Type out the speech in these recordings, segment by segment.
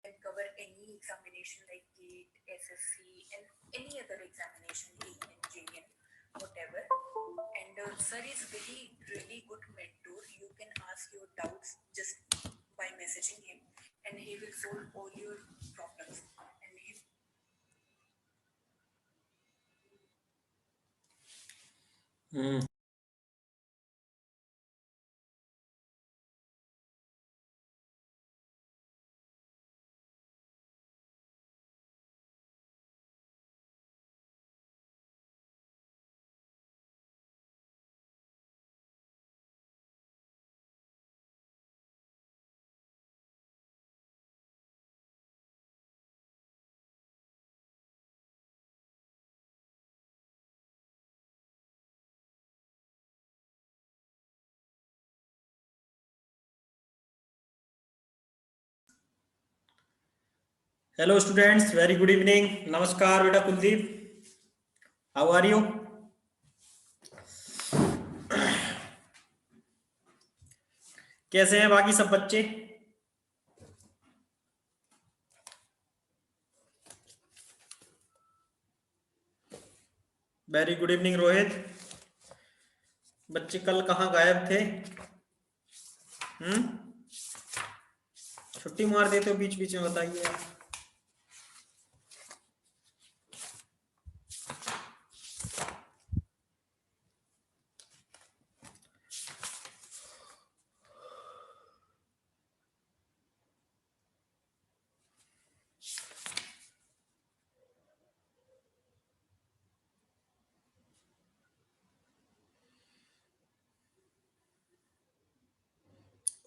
can cover any examination like GATE, SSC, and any other examination, AN, JN, whatever. And sir is really good mentor. You can ask your doubts just by messaging him, and he will solve all your problems. And he Hello students, very good evening. नमस्कार बेटा Kuldeep, how are you? कैसे हैं बाकी सब बच्चे? Very good evening Rohit. बच्चे कल कहाँ गायब थे? छुट्टी मार देते हो बीच बीच में, बताइए।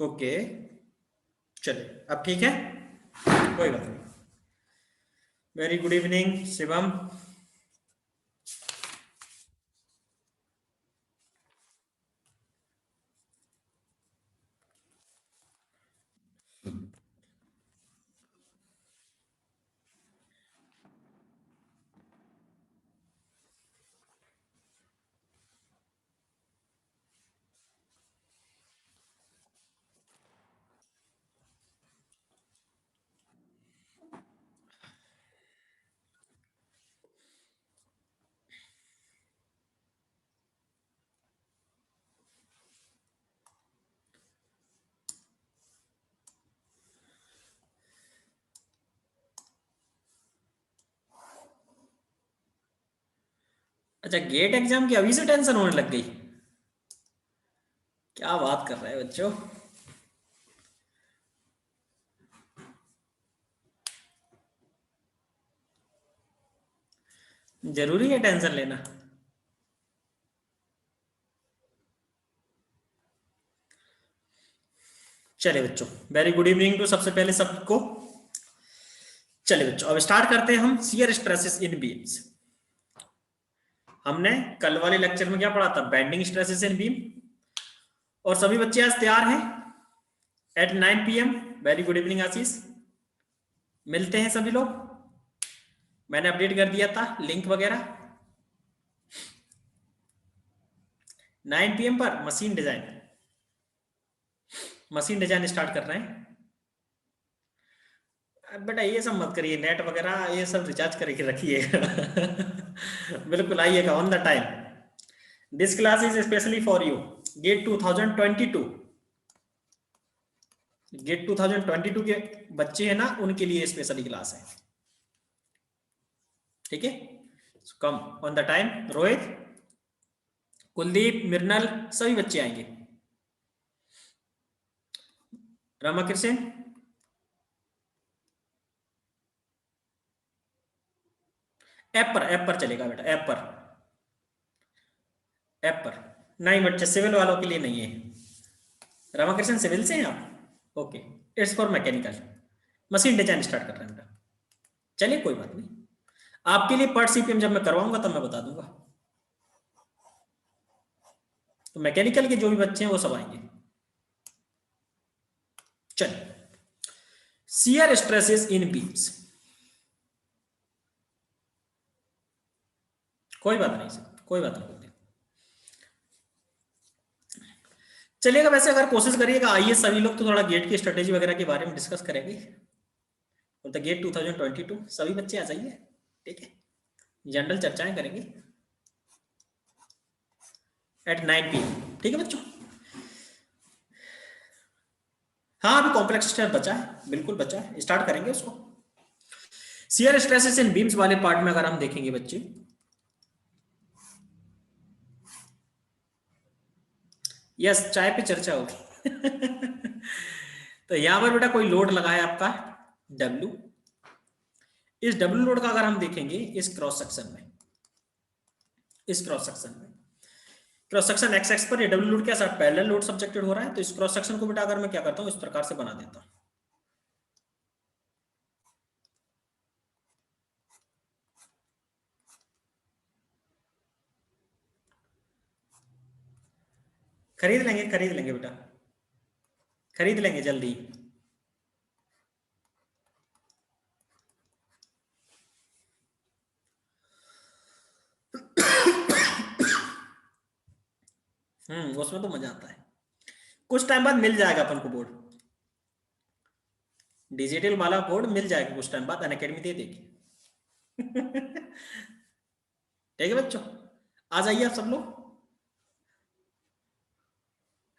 ओके चलिए, अब ठीक है, कोई बात नहीं। Very good evening Shivam. अच्छा, गेट एग्जाम की अभी से टेंशन होने लग गई? क्या बात कर रहे हैं बच्चों? जरूरी है टेंशन लेना? चलिए बच्चों, वेरी गुड इवनिंग टू सबसे पहले सबको। चलिए बच्चों, अब स्टार्ट करते हैं हम शियर स्ट्रेसेस इन बीम्स। हमने कल वाले लेक्चर में क्या पढ़ा था? Bending stresses in beam. और सभी बच्चे आज तैयार हैं at 9 PM? Very good evening Ashish. मिलते हैं सभी लोग, मैंने अपडेट कर दिया था लिंक वगैरह। 9 PM पर मशीन डिजाइन स्टार्ट कर रहे हैं। बेटा ये सब मत करिए, नेट वगैरह ये सब रिचार्ज करके रखिएगा। बिल्कुल आइएगा on the time. This class is specially for you. GATE 2022 के बच्चे हैं ना, उनके लिए स्पेशली क्लास है, ठीक है? Come on the time. Rohit, Kuldeep, Mrinal सभी बच्चे आएंगे। रामाकृष्ण, ऐप पर चलेगा बेटा, ऐप पर नहीं बच्चे, सिविल वालों के लिए नहीं है। रामाकृष्ण सिविल से हैं आप? Okay, it's for mechanical. Machine design start कर रहे हैं बेटा। चलिए कोई बात नहीं, आपके लिए पर्ट सीपीएम जब मैं करवाऊंगा तब मैं बता दूंगा। तो मैकेनिकल के जो भी बच्चे हैं वो सब आएंगे। चलिए, शियर स्ट्रेसेस इन बीम्स। कोई बात नहीं सर, कोई बात नहीं। चलिएगा, वैसे अगर कोशिश करिएगा, आइए सभी लोग तो थोड़ा गेट की स्ट्रेटेजी वगैरह के बारे में डिस्कस करेंगे। For the GATE 2022। सभी बच्चे आ जाइए, ठीक है, जनरल चर्चाएं करेंगे एट 9 PM, ठीक है बच्चों। हाँ अभी कॉम्प्लेक्स स्ट्रेस बचा है, बिल्कुल बचा है, स्टार्ट करेंगे उसको। शियर स्ट्रेसेस इन बीम्स वाले पार्ट में अगर हम देखेंगे बच्चे, यस चाय पे चर्चा होगी तो यहां पर बेटा कोई लोड लगा है आपका W। इस W लोड का अगर हम देखेंगे इस क्रॉस सेक्शन में, इस क्रॉस सेक्शन में, क्रॉस सेक्शन एक्स एक्स पर ये W लोड क्या साथ पैरेलल लोड सब्जेक्टेड हो रहा है। तो इस क्रॉस सेक्शन को बेटा अगर मैं क्या करता हूं, इस प्रकार से बना देता हूं। खरीद लेंगे बेटा, खरीद लेंगे जल्दी। उसमें तो मजा आता है। कुछ टाइम बाद मिल जाएगा अपन को बोर्ड, डिजिटल वाला बोर्ड मिल जाएगा कुछ टाइम बाद, अनअकैडमी दे देगी ठीक है बच्चों, आ जाइए आप सब लोग।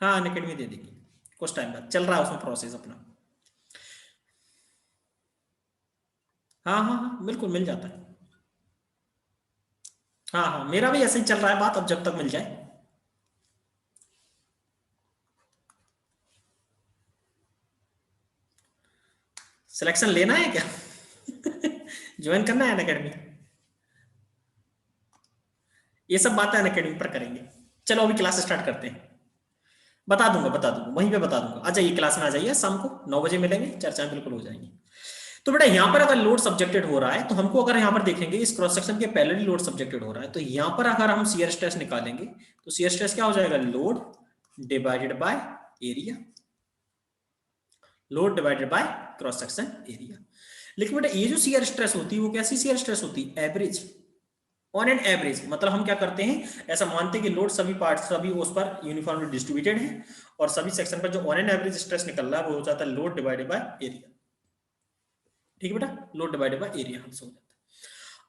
हाँ अनअकैडमी दे देगी कुछ टाइम बाद, चल रहा है उसमें प्रोसेस अपना। हाँ हाँ हाँ बिल्कुल मिल जाता है। हाँ हाँ मेरा भी ऐसे ही चल रहा है बात, अब जब तक मिल जाए। सिलेक्शन लेना है क्या ज्वाइन करना है अनअकैडमी, ये सब बातें अनअकैडमी पर करेंगे। चलो अभी क्लास स्टार्ट करते हैं, बता दूंगा वहीं पे बता दूंगा। आ जाइए क्लास में आ जाइए, शाम को 9 बजे मिलेंगे, चर्चाएं बिल्कुल हो जाएंगी। तो बेटा यहां पर अगर लोड सब्जेक्टेड हो रहा है तो हमको अगर यहां पर देखेंगे इस क्रॉस सेक्शन के पैरेलली लोड सब्जेक्टेड हो रहा है, तो यहां पर अगर हम शियर स्ट्रेस निकालेंगे तो शियर स्ट्रेस क्या हो जाएगा, load divided by area, load divided by cross section area. लेकिन बेटा ये जो शियर स्ट्रेस होती है वो कैसी शियर स्ट्रेस होती है, एवरेज, ऑन एन एवरेज। मतलब हम क्या करते हैं, ऐसा मानते हैं कि लोड सभी पार्ट सभी उस पर यूनिफॉर्मली डिस्ट्रीब्यूटेड है और सभी सेक्शन पर जो ऑन एन एवरेज स्ट्रेस निकल रहा है वो हो जाता है लोड डिवाइडेड बाय एरिया। ठीक है बेटा, लोड डिवाइडेड बाय एरिया हमसे हो जाता है।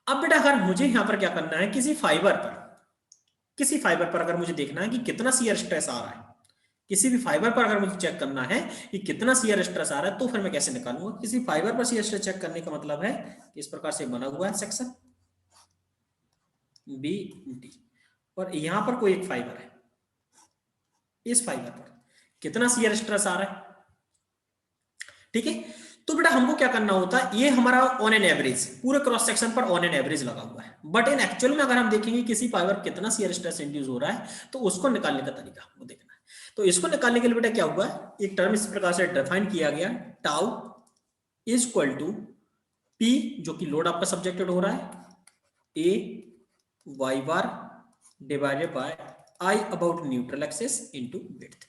अब बेटा अगर मुझे यहां पर क्या करना है, किसी फाइबर पर, किसी फाइबर पर अगर मुझे देखना है कि कितना शियर स्ट्रेस आ रहा है, किसी भी फाइबर पर अगर मुझे चेक करना है कि कितना शियर स्ट्रेस आ रहा है, तो फिर मैं कैसे निकालूंगा। किसी फाइबर पर शियर स्ट्रेस चेक करने का मतलब है कि इस प्रकार से बना हुआ है सेक्शन बी डी, और यहां पर कोई एक फाइबर है, इस फाइबर पर कितना शियर स्ट्रेस आ रहा है। ठीक है, तो बेटा हमको क्या करना होता है, ये हमारा ऑन एन एवरेज पूरे क्रॉस सेक्शन पर ऑन एन एवरेज लगा हुआ है, बट इन एक्चुअल में अगर हम देखेंगे किसी फाइबर कितना शियर स्ट्रेस इंड्यूस हो रहा है तो उसको निकालने का तरीका हमको देखना है। तो इसको निकालने के लिए बेटा क्या हुआ, एक टर्म इस प्रकार से डिफाइन किया गया, tau is equal to P, जो कि लोड आपका सब्जेक्टेड हो रहा है, A y bar divided by I about neutral axis into width.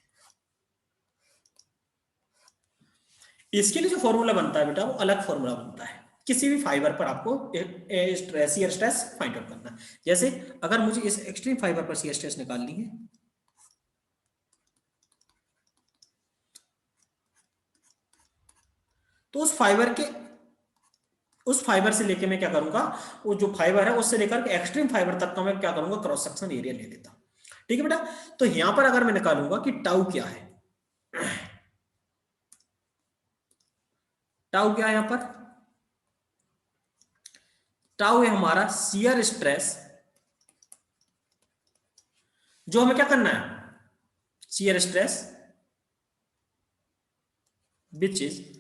इसके लिए जो फॉर्मूला बनता है बेटा वो अलग फॉर्मूला बनता है, किसी भी फाइबर पर आपको शियर स्ट्रेस फाइंड आउट करना है। जैसे अगर मुझे इस एक्सट्रीम फाइबर पर शियर स्ट्रेस निकालनी है, तो उस फाइबर से लेके मैं क्या करूंगा, वो जो फाइबर है उससे लेकर के एक्सट्रीम फाइबर तक का मैं क्या करूंगा, क्रॉस सेक्शन एरिया ले लेता हूं। ठीक है बेटा, तो यहां पर अगर मैं निकालूंगा कि टाउ क्या है, टाउ क्या है यहां पर, टाउ है हमारा शियर स्ट्रेस, जो हमें क्या करना है, शियर स्ट्रेस विच इज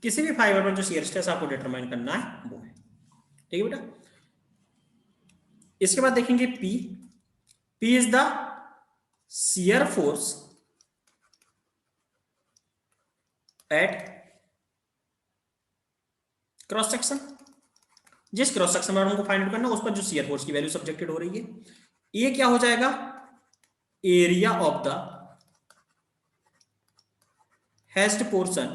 किसी भी फाइबर पर जो शियर स्ट्रेस आपको डिटरमाइन करना है वो है। ठीक है बेटा, इसके बाद देखेंगे P, P is the shear force at cross section, जिस क्रॉस सेक्शन में हमको फाइंड आउट करना उस पर जो शियर फोर्स की वैल्यू सब्जेक्टेड हो रही है। ये क्या हो जाएगा, area of the hedged portion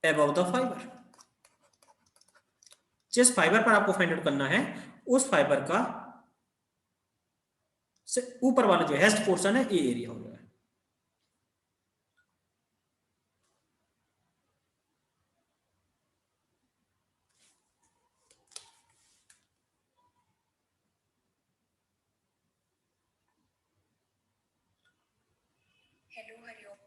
above the fibre. जिस फाइबर पर आपको फाइंड आउट करना है उस फाइबर का से ऊपर वाला जो हैज्ड पोर्शन है ये एरिया हो गया। हेलो हरिओम।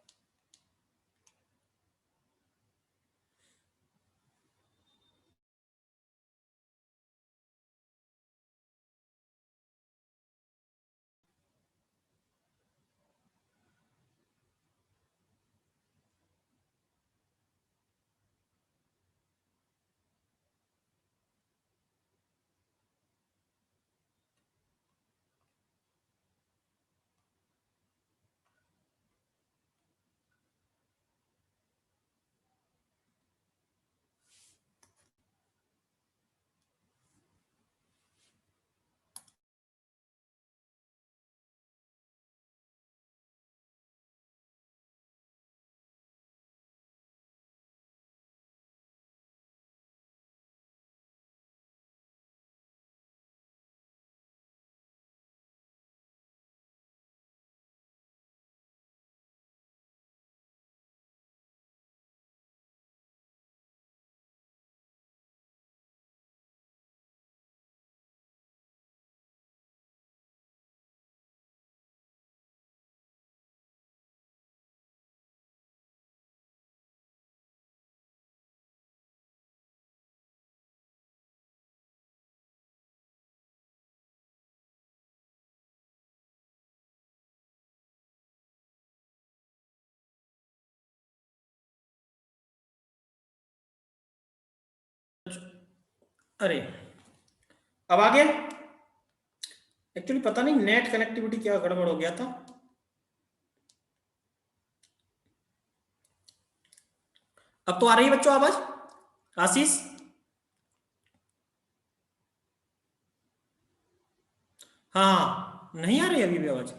अरे अब आ गया। एक्चुअली पता नहीं नेट कनेक्टिविटी क्या गड़बड़ हो गया था। अब तो आ रही है बच्चों आवाज? आशीष हाँ नहीं आ रही अभी भी आवाज?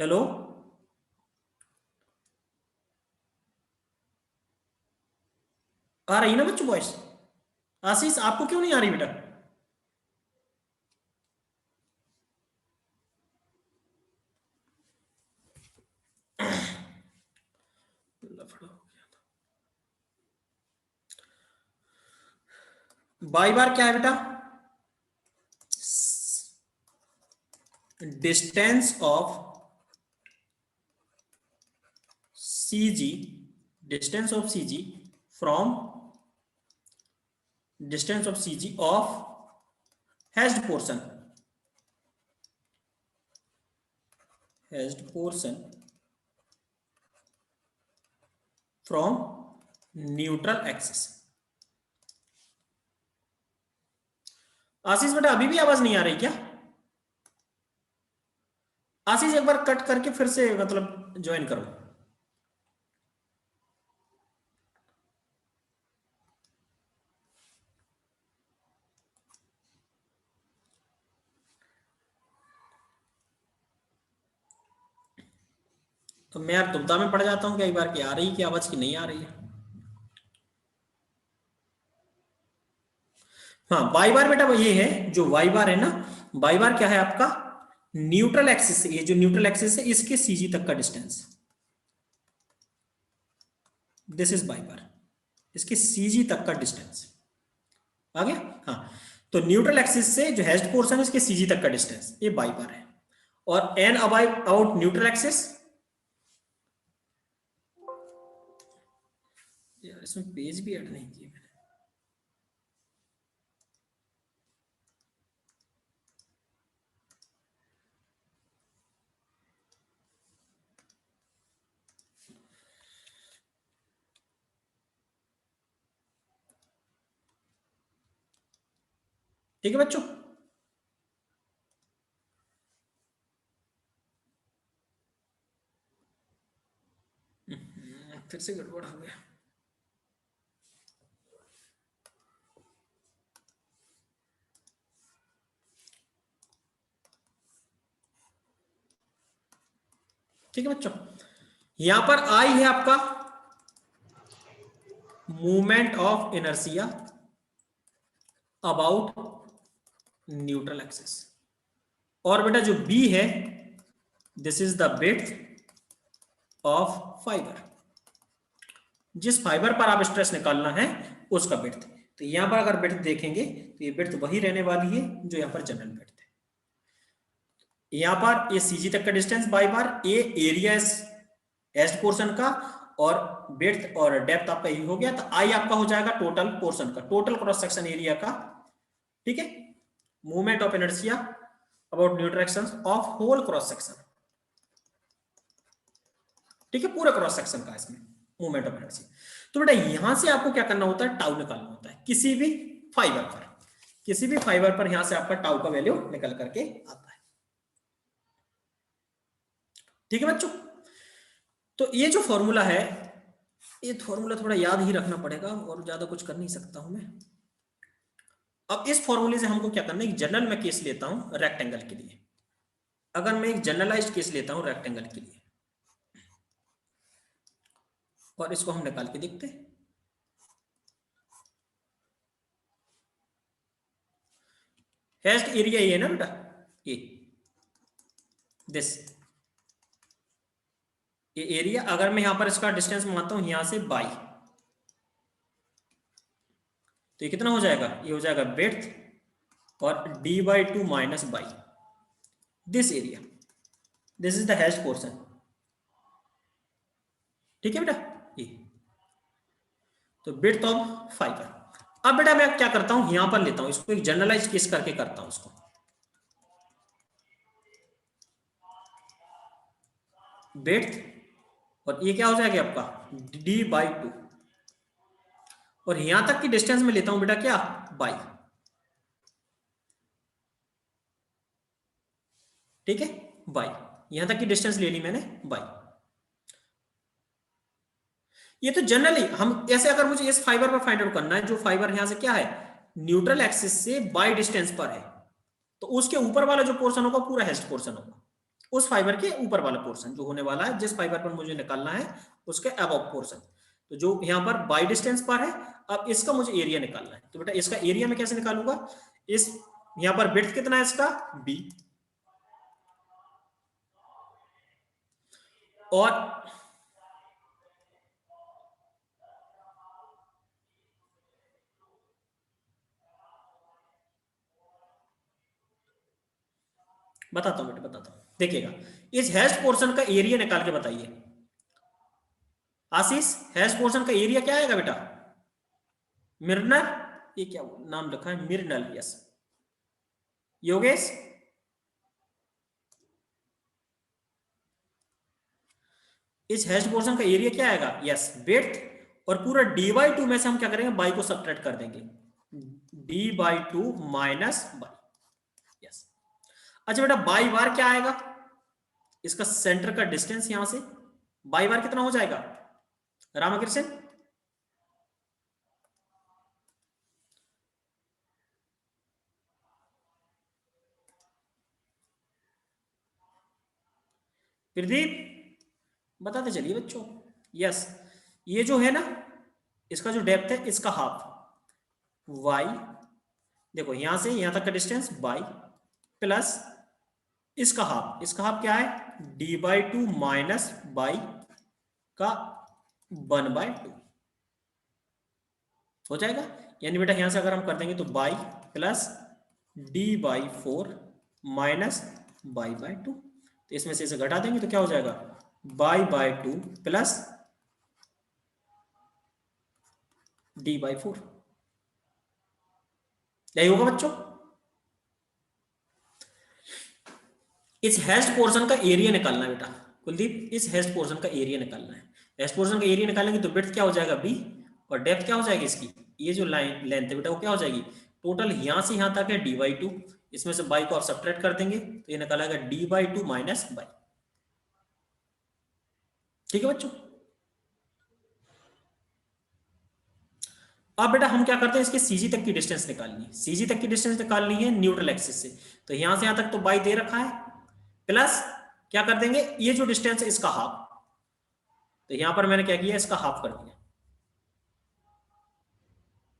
हेलो आ रही ना बच्चों वॉइस? आशीष आपको क्यों नहीं आ रही बेटा? लफड़ा हो गया था। बाई बार क्या है बेटा? Distance of CG, distance of CG from distance of CG of hashed portion from neutral axis। आशीष बेटा अभी भी आवाज नहीं आ रही क्या? आशीष एक बार कट करके फिर से मतलब ज्वाइन करो। तो मैं यार दुविधा में पड़ जाता हूँ कई बार कि आ रही की आवाज की नहीं आ रही है। हाँ वाई बार बेटा वो ये है जो वाई बार है ना, वाई बार क्या है आपका? न्यूट्रल एक्सिस से, ये जो न्यूट्रल एक्सिस है इसके सीजी तक का डिस्टेंस, दिस इज वाई बार, इसके सीजी तक का डिस्टेंस आ गया। हाँ तो न्यूट्रल एक्सिस से जो हैज्ड पोर्शन है इसके सीजी तक का डिस्टेंस ये बाई बार है। और an about out neutral axis, यार इसमें पेज भी ऐड नहीं किए मैंने। ठीक है बच्चों, फिर से गड़बड़ हो गया। ठीक है बच्चों, यहां पर आई है आपका movement of inertia about neutral axis, और बेटा जो बी है this is the width of fibre, जिस फाइबर पर आप स्ट्रेस निकालना है उसका विड्थ। तो यहां पर अगर विड्थ देखेंगे तो ये विड्थ वही रहने वाली है जो यहां पर जनरल विड्थ है। यहां पर ये सीजी तक का डिस्टेंस बाई बार, ये एरिया एस्ट पोर्शन का, और विड्थ और डेप्थ आपका यही हो गया। तो आई आपका हो जाएगा टोटल पोर्शन का, टोटल क्रॉस सेक्शन एरिया का, ठीक है, movement of inertia about neutral axis of whole cross section, ठीक है, पूरा क्रॉस सेक्शन का इसमें मूवमेंट ऑफ इनर्शिया। तो बेटा यहां से आपको क्या करना होता है, टाउ निकालना होता है किसी भी फाइबर पर, किसी भी फाइबर पर यहां से आपका टाउ का वैल्यू निकल करके आता है। ठीक है बच्चों, तो ये जो फॉर्मूला है, ये फॉर्मूला थोड़ा याद ही रखना पड़ेगा और ज्यादा कुछ कर नहीं सकता हूं मैं। अब इस फॉर्मूले से हमको क्या करना है, जनरल में केस लेता हूं रेक्टेंगल के लिए। अगर मैं एक जनरलाइज्ड केस लेता हूं रेक्टेंगल के लिए, और इसको हम निकाल के देखते हैं। हेस्ट एरिया ये है ना बेटा, ये दिस, ये एरिया, अगर मैं यहां पर इसका डिस्टेंस मानता हूं यहां से बाई, तो ये कितना हो जाएगा, ये हो जाएगा विड्थ और d/2 minus by this area, this is the hash portion, ठीक है बेटा ये, तो विड्थ ऑफ फाइबर। अब बेटा मैं क्या करता हूं, यहां पर लेता हूं इसको, एक जनरलाइज केस करके करता हूं इसको, विड्थ और ये क्या हो जाएगा आपका d/2, और यहां तक की डिस्टेंस में लेता हूं बेटा क्या, बाई, ठीक है, बाई, यहां तक की डिस्टेंस ले ली मैंने बाई। ये तो जनरली हम ऐसे, अगर मुझे इस फाइबर पर फाइंड आउट करना है, जो फाइबर यहां से क्या है न्यूट्रल एक्सिस से बाई डिस्टेंस पर है, तो उसके ऊपर वाला जो पोर्शन होगा पूरा हेस्ट पोर्शन होगा, उस फाइबर के ऊपर वाला पोर्शन जो होने वाला है, जिस फाइबर पर मुझे निकालना है उसके अबव पोर्शन, तो जो यहां पर बाई डिस्टेंस पर है। अब इसका मुझे एरिया निकालना है, तो बेटा इसका एरिया मैं कैसे निकालूंगा, इस यहां पर विड्थ कितना है इसका b, और बताता हूं बेटा, बताता हूं, देखिएगा इस हैश पोर्शन का एरिया निकाल के बताइए आशीष, हैश पोर्शन का एरिया क्या आएगा बेटा, मिर्नर, ये क्या नाम लिखा है मिर्नल, यस, योगेश इस हैश पोर्शन का एरिया क्या आएगा, यस विड्थ, और पूरा d/2 में से हम क्या करेंगे, बाई को सब्ट्रैक्ट कर देंगे, d/2 माइनस बाई, यस। अच्छा बेटा बाई बार क्या आएगा, इसका सेंटर का डिस्टेंस यहां से, बाई बार कितना हो जाएगा रामकृष्ण, प्रदीप बताते चलिए बच्चों, यस, ये जो है ना इसका जो डेप्थ है इसका हाफ, वाई, देखो यहां से यहां तक का डिस्टेंस बाई प्लस इसका हाफ, इसका हाफ क्या है d/2 माइनस बाई का 1/2 हो जाएगा। यानी बेटा यहां से अगर हम कर देंगे तो बाई प्लस d/4 माइनस बाई/2, तो इसमें से इसे घटा देंगे तो क्या हो जाएगा बाई/2 प्लस d/4, यही होगा बच्चों। इस हैश्ड पोर्शन का एरिया निकालना है बेटा कुलदीप, इस हैश्ड पोर्शन का एरिया निकालना है, हैश्ड पोर्शन का एरिया निकालेंगे तो विड्थ क्या हो जाएगा b, और डेप्थ क्या हो जाएगी इसकी, ये जो लाइन लेंथ है बेटा वो क्या हो जाएगी, टोटल यहां से यहां तक है d/2, इसमें से बाई को आप सब्ट्रैक्ट कर देंगे तो ये निकालेगा d/2 माइनस बाई, ठीक है बच्चों। अब बेटा हम क्या करते हैं, इसके सीजी तक की डिस्टेंस निकालनी है, सीजी तक की डिस्टेंस निकालनी है न्यूट्रल एक्सिस से, तो यहां से यहां तक तो बाई दे रखा है, प्लस क्या कर देंगे, ये जो डिस्टेंस है इसका हाफ, तो यहां पर मैंने क्या किया, इसका हाफ कर दिया।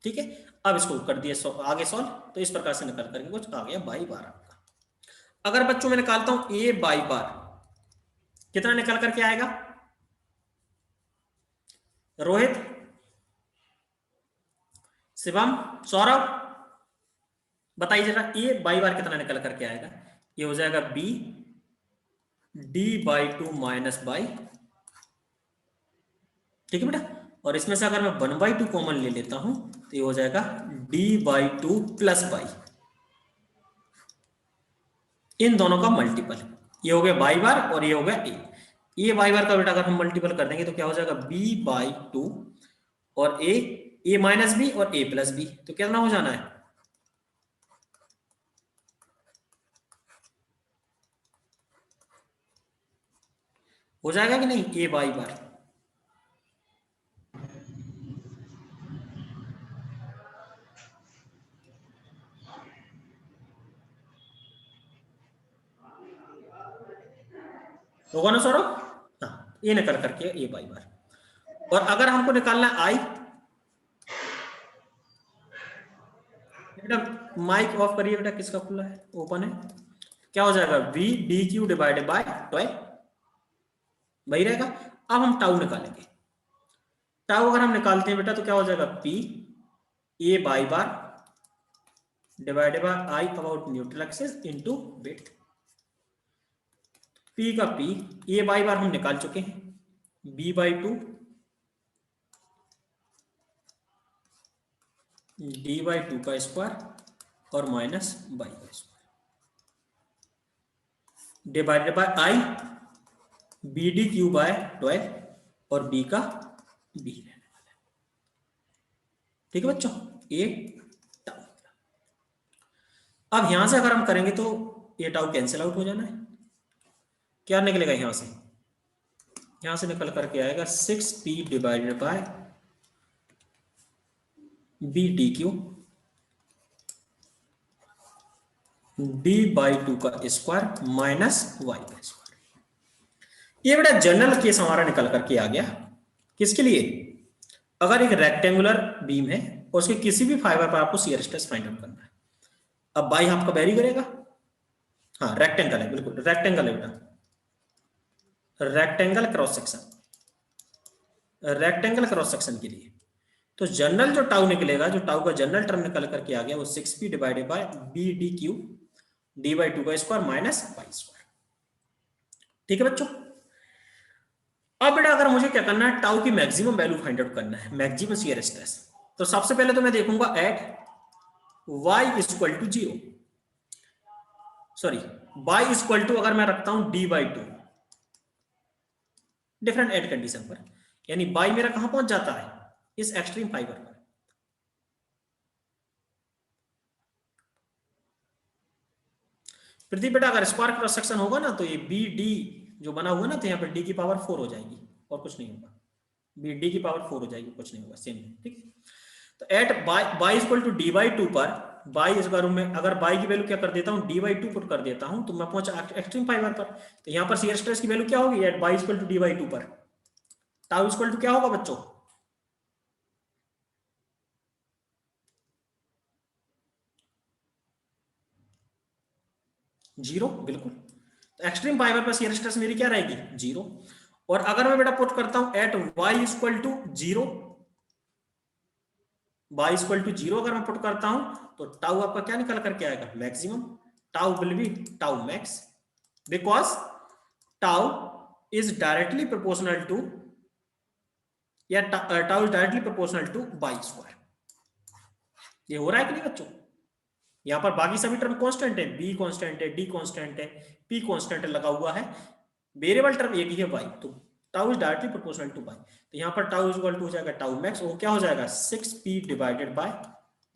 ठीक है, अब इसको कर दिया आगे सॉल्व, तो इस प्रकार से निकल करके कुछ आ गया बाई बार आपका। अगर बच्चों मैं निकालता हूं ए बाई बार, कितना निकल करके आएगा, रोहित, शिवम, सौरभ, बताइए जरा, ए बाई बार कितना निकल करके आएगा, ये हो जाएगा B D by two minus Y, ठीक है बेटा, और इसमें से अगर मैं 1/2 कॉमन ले लेता हूं तो ये हो जाएगा d/2 प्लस बाई, इन दोनों का मल्टीपल, ये हो गया बाई बार और ये हो गया ए बाई बार का बेटा अगर हम मल्टीपल कर देंगे तो क्या हो जाएगा b/2 और ए माइनस बी और a प्लस बी, तो कितना हो जाना है, हो जाएगा कि नहीं, ए बाई बार, होगा ना सौरभ, हाँ, ये निकल करके ए बाई बार। और अगर हमको निकालना है आई, बेटा माइक ऑफ करिए बेटा, किसका खुला है, ओपन है, क्या हो जाएगा V D cube divided by 12, वही रहेगा। अब हम टाउ निकालेंगे, टाउ अगर हम निकालते हैं बेटा तो क्या हो जाएगा P A Y bar divided by I about neutral axis into width, P का पी, ए बाई बार हम निकाल चुके हैं, b/2 d/2 का स्क्वायर और माइनस बाई का square divided by I B D cube by 12 और b का b रहने वाला है, ठीक है बच्चों, ये टाउ। अब यहां से अगर हम करेंगे तो ये टाउ कैंसिल आउट हो जाना है, क्या निकलेगा यहां से निकल करके आएगा 6p divided by B D cube d/2 का स्क्वायर माइनस वाई का स्क्वायर। ये बेटा जनरल केस हमारा निकल करके आ गया, किसके लिए, अगर एक रेक्टेंगुलर बीम है और उसके किसी भी फाइबर पर आपको शियर स्ट्रेस फाइंड आउट करना है। अब बाई आपका वेरी करेगा, हाँ रेक्टेंगल है, बिल्कुल रेक्टेंगल है बेटा, रेक्टेंगल क्रॉस सेक्शन के लिए तो जनरल जो टाउ निकलेगा, जो टाउ का जनरल टर्म निकल करके आ गया वो 6p divided by B D cube d/2 का स्क्वायर माइनस बाई स्क्वायर, ठीक है बच्चों। अब बेटा अगर मुझे क्या करना है, टाउ की मैक्सिमम वैल्यू फाइंड आउट करना है, मैक्सिमम शियर स्ट्रेस, तो सबसे पहले तो मैं देखूंगा at y equal to 0, sorry y equal to अगर मैं रखता हूं d/2 डिफरेंट एट कंडीशन पर, यानी y मेरा कहां पहुंच जाता है, इस एक्सट्रीम फाइबर पर, प्रदीप बेटा अगर स्क्वायर क्रॉस सेक्शन होगा ना तो ये बी डी जो बना हुआ ना, तो यहाँ पर d की पावर 4 हो जाएगी और कुछ नहीं होगा, बी डी की पावर 4 हो जाएगी, कुछ नहीं होगा, सेम, ठीक है। तो eight y equal to d/2 पर y इस बार में अगर y की वैल्यू क्या कर देता हूं, d/2 पुट कर देता हूं तो मैं पहुंचा एक्सट्रीम फाइबर पर, तो यहां पर शियर स्ट्रेस की वैल्यू क्या होगी eight y equal to d/2 पर, टाउ इक्वल टू क्या होगा बच्चों, जीरो, बिल्कुल। तो एक्सट्रीम फाइबर पर शियर स्ट्रेस मेरी क्या रहेगी, जीरो। और अगर मैं बेटा पुट करता हूं at y equal to 0, y equal to 0 अगर मैं पुट करता हूं तो टाउ आपका क्या निकल करके आएगा, maximum, tau will be tau max, because tau is directly proportional to, या tau is directly proportional to y square. ये हो रहा है कि नहीं बच्चों, यहां पर बाकी सभी टर्म कांस्टेंट है, b कांस्टेंट है, d कांस्टेंट है, p कांस्टेंट लगा हुआ है, वेरिएबल टर्म एक ही है y, तो tau is directly proportional to y, तो यहां पर टाउ इक्वल टू हो जाएगा टाउ मैक्स, वो क्या हो जाएगा 6p divided bye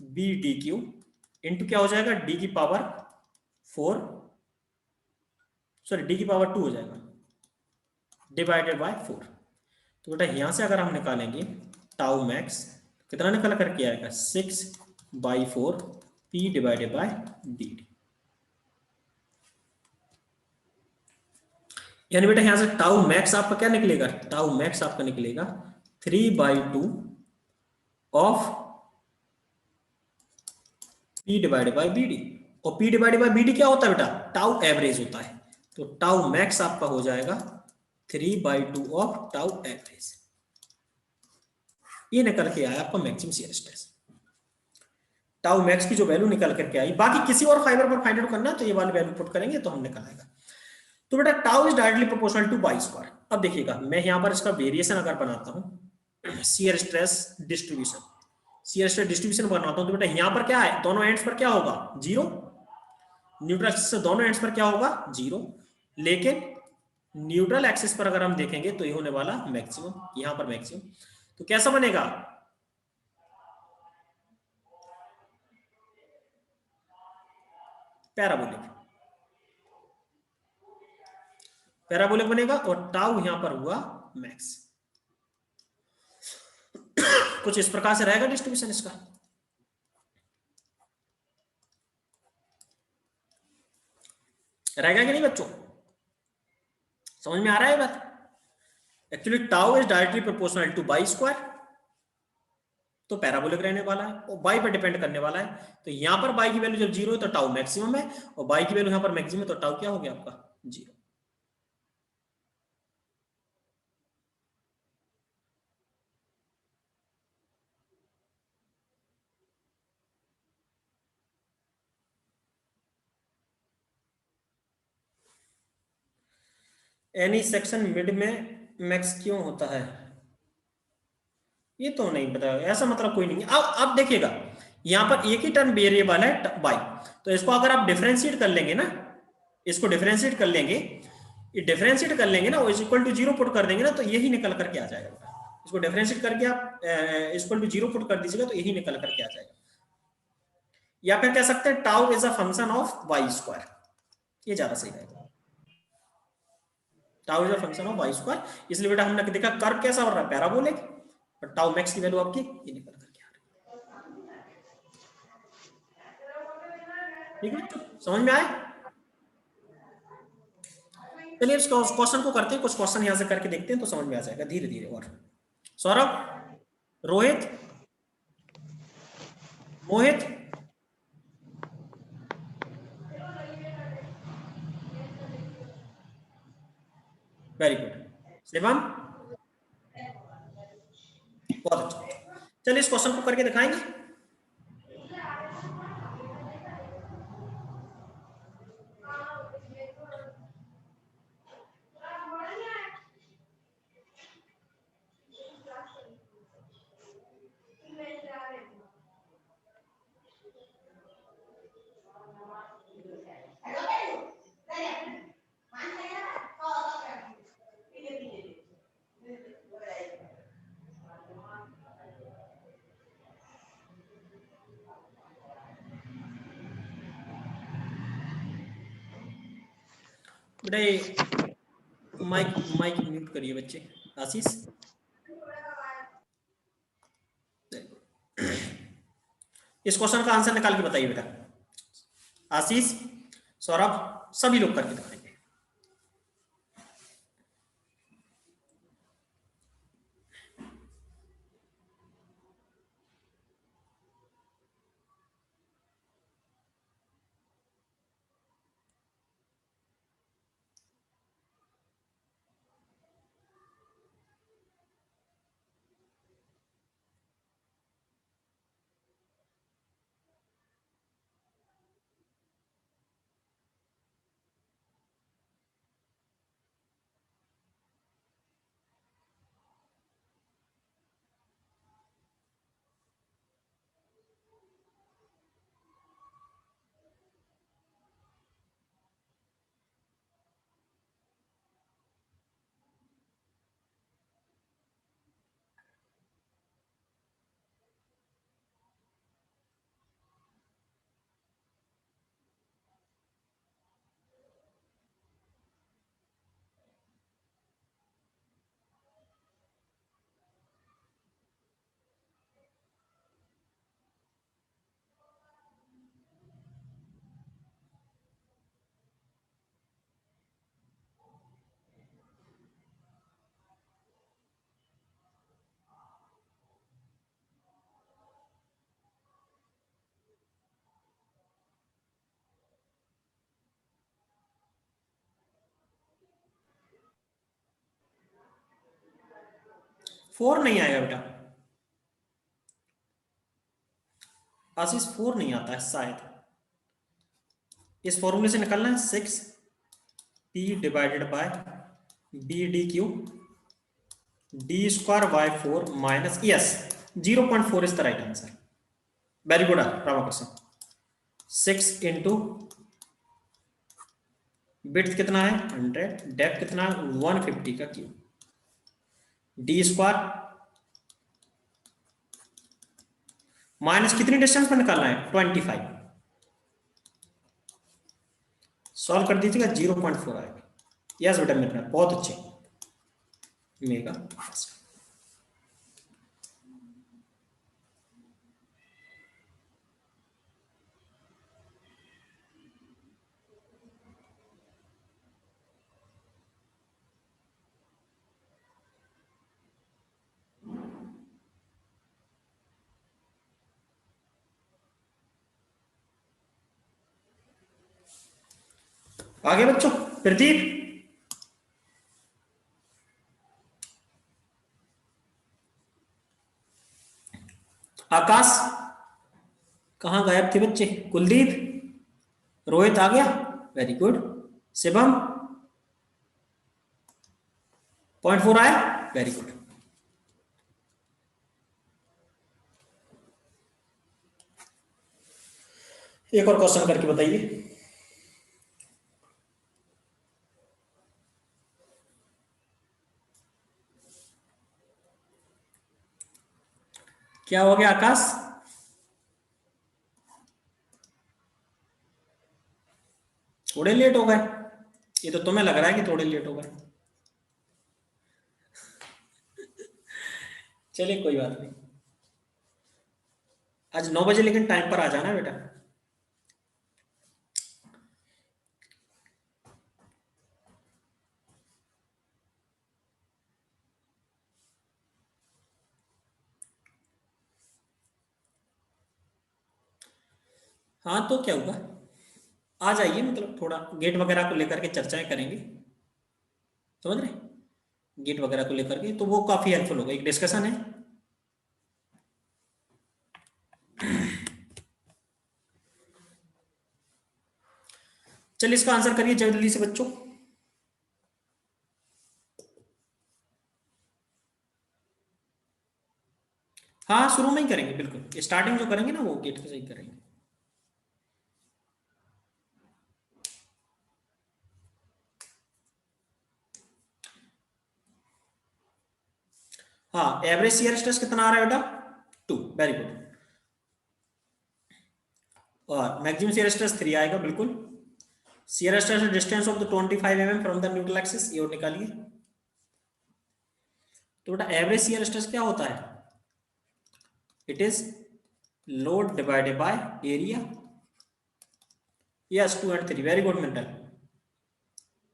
b D Q into क्या हो जाएगा d की पावर 4, सॉरी d की पावर 2 हो जाएगा डिवाइडेड बाय 4। तो बेटा यहां से अगर हम निकालेंगे टाउ मैक्स कितना निकल करके आएगा 6/4 p डिवाइडेड बाय डी। यानी बेटा यहां से टाउ मैक्स आपका क्या निकलेगा, टाउ मैक्स आपका निकलेगा 3/2 of P divided by B D. और P divided by B D क्या होता है बेटा, टाउ एवरेज होता है। तो टाउ मैक्स आपका हो जाएगा 3/2 ऑफ टाउ एवरेज। ये निकल के आया आपका maximum shear stress. Tau max की जो वैल्यू निकल करके आई, बाकी किसी और फाइबर पर फाइंड आउट करना है तो ये वाली वैल्यू पुट करेंगे तो हम निकल आएगा। तो बेटा tau is directly proportional two by square. अब देखिएगा मैं यहां पर इसका वेरिएशन अगर बनाता हूं, shear stress distribution, shear stress distribution बनाता हूं, तो बेटा यहां पर क्या है, दोनों एंड्स पर क्या होगा, जीरो। न्यूट्रल एक्सिस से दोनों एंड्स पर क्या होगा, जीरो। लेकिन न्यूट्रल एक्सिस पर अगर हम देखेंगे तो ये होने वाला मैक्सिमम, यहां पर मैक्सिमम। तो कैसा बनेगा, पैराबोलिक, पैराबोलिक बनेगा। और टाउ यहां पर हुआ मैक्स। कुछ इस प्रकार से रहेगा डिस्ट्रीब्यूशन इसका। रहेगा कि नहीं बच्चों, समझ में आ रहा है बात। Actually tau is directly proportional two by square, तो पैराबोलिक रहने वाला है और बाई पर डिपेंड करने वाला है। तो यहां पर बाई की वैल्यू जब जीरो है तो टाउ मैक्सिमम है, और बाई की वैल्यू यहां पर मैक्सिमम है तो टाउ क्या हो गया आपका, जीरो। एनी सेक्शन मिड में मैक्स क्यों होता है, ये तो नहीं पता, ऐसा मतलब कोई नहीं है। अब देखिएगा यहां पर एक ही टर्म वेरिएबल है बाई, तो इसको अगर आप डिफरेंशिएट कर लेंगे ना, इसको डिफरेंशिएट कर लेंगे, ये डिफरेंशिएट कर लेंगे ना, वो is equal to zero put कर देंगे ना, तो यही निकल करके आ जाएगा। इसको डिफरेंशिएट करके आप इक्वल टू जीरो पुट कर दीजिएगा तो यही निकल करके आ जाएगा। या फिर कह सकते हैं tau is a function of Y square, ये ज्यादा सही रहेगा। Tau is a function of Y square, इसलिए बेटा हमने देखा कर्व कैसा हो रहा है, पैराबोलिक, और टाउ मैक्स की वैल्यू आपकी ये निकल करके आ रही है। ठीक है, समझ में आए। चलिए इस क्वेश्चन को करते हैं, कुछ क्वेश्चन यहां से करके देखते हैं तो समझ में आ जाएगा धीरे धीरे। और सौरभ, रोहित, मोहित, वेरी गुड, शिवम, बहुत अच्छा। चलिए इस क्वेश्चन को करके दिखाएंगे। बेटा माइक माइक म्यूट करिए बच्चे। आशीष, इस क्वेश्चन का आंसर निकाल के बताइए बेटा। आशीष, सौरभ, सभी लोग करके दिखाएंगे। 4 नहीं आएगा बेटा, आशीष 4 नहीं आता है शायद। इस फॉर्मूले से निकलना है 6p divided by B D cube D square by 4 minus, yes 0.4 is the right answer. Very good Ramakrishna. 6 into width कितना है 100, डेप्थ कितना है 150 का क्यूब, डी स्क्वायर माइनस कितनी डिस्टेंस पर निकालना है 25, सॉल्व कर दीजिएगा 0.4 आएगा। यस बेटा मेरा बहुत अच्छे मेगा। आगे बच्चों, प्रदीप आकाश कहाँ गायब थे बच्चे, कुलदीप रोहित आ गया, वेरी गुड। शिवम 0.4 आया, वेरी गुड। एक और क्वेश्चन करके बताइए। क्या हो गया आकाश, थोड़े लेट हो गए, ये तो तुम्हें लग रहा है कि थोड़े लेट हो गए। चलिए कोई बात नहीं, आज 9 बजे लेकिन टाइम पर आ जाना बेटा। हाँ तो क्या हुआ, आ जाइए, मतलब थोड़ा गेट वगैरह को लेकर के चर्चाएं करेंगे, समझ रहे, गेट वगैरह को लेकर के, तो वो काफी हेल्पफुल होगा, एक डिस्कशन है। चलिए इसका आंसर करिए जल्दी से बच्चों। हाँ शुरू में ही करेंगे, बिल्कुल स्टार्टिंग जो करेंगे ना वो गेट से ही करेंगे। हाँ एवरेज शियर स्ट्रेस कितना आ रहा है बेटा 2, वेरी गुड। और मैक्सिमम शियर स्ट्रेस 3 आएगा, बिल्कुल। Shear stress distance of the 25 mm from the neutral axis, ये और निकालिए। तो बेटा एवरेज शियर स्ट्रेस क्या होता है, it is load divided by area, yes 2 and 3, very good mental,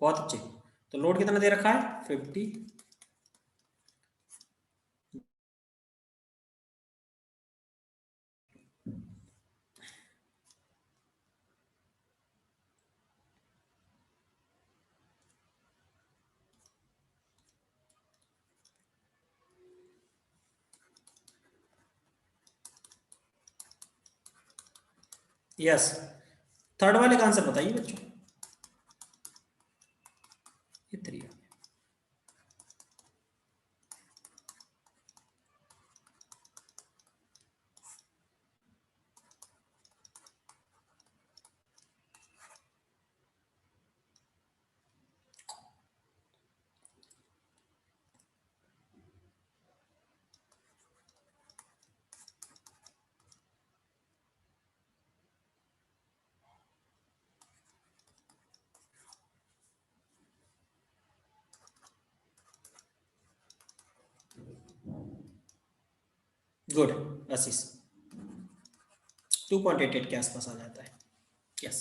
बहुत अच्छे। तो लोड कितना दे रखा है 50, यस। थर्ड वाले का आंसर बताइए बच्चों, ये 3। गुड आशीष, 2.88 के आसपास आ जाता है, yes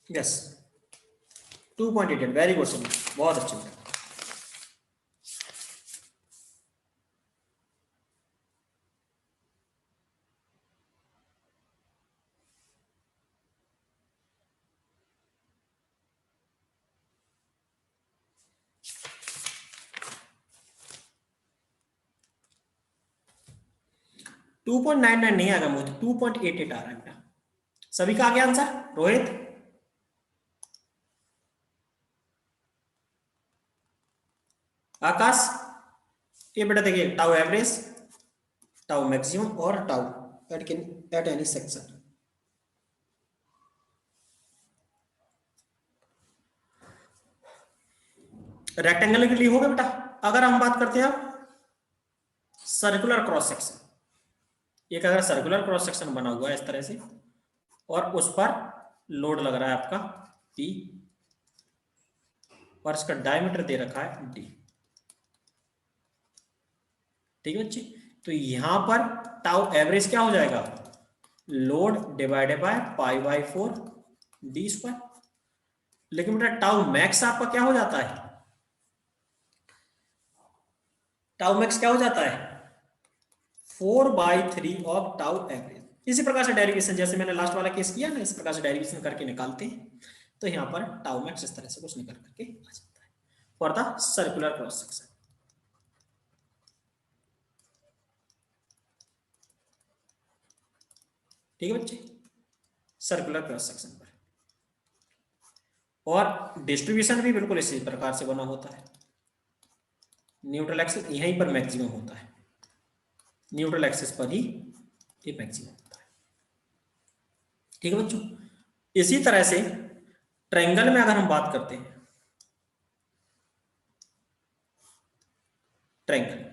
yes 2.88, very good sir, बहुत अच्छे। 2.99 नहीं आएगा मुझे, 2.88 आ रहा है बेटा। सभी का आ गया आंसर? रोहित, आकाश, ये बेटा देखिए टाउ एवरेज, टाउ मैक्सिमम और tau at any section. Rectangle के लिए होगा बेटा। अगर हम बात करते हैं सर्कुलर क्रॉस सेक्शन, एक अगर सर्कुलर क्रॉस सेक्शन बना हुआ है इस तरह से और उस पर लोड लग रहा है आपका P और इसका डायमीटर दे रखा है D, ठीक है बच्चे। तो यहां पर टाउ एवरेज क्या हो जाएगा, load divided by pi by 4 D square. लेकिन बेटा टाउ मैक्स आपका क्या हो जाता है, टाउ मैक्स क्या हो जाता है 4/3 ऑफ टाउ एवरेज। इसी प्रकार से डेरिवेशन जैसे मैंने लास्ट वाला केस किया ना, इस प्रकार से डेरिवेशन करके निकालते हैं। तो यहां पर टाउ मैक्स इस तरह से कुछ निकल करके आ जाता है for the circular cross section. ठीक है बच्चे, सर्कुलर क्रॉस सेक्शन पर। और डिस्ट्रीब्यूशन भी बिल्कुल इसी प्रकार से बना होता है। न्यूट्रल एक्सिस यहीं पर मैक्सिमम होता है, न्यूट्रल एक्सिस पर ही ये मैक्सिमम होता है। ठीक है बच्चों, इसी तरह से ट्रायंगल में अगर हम बात करते हैं, ट्रायंगल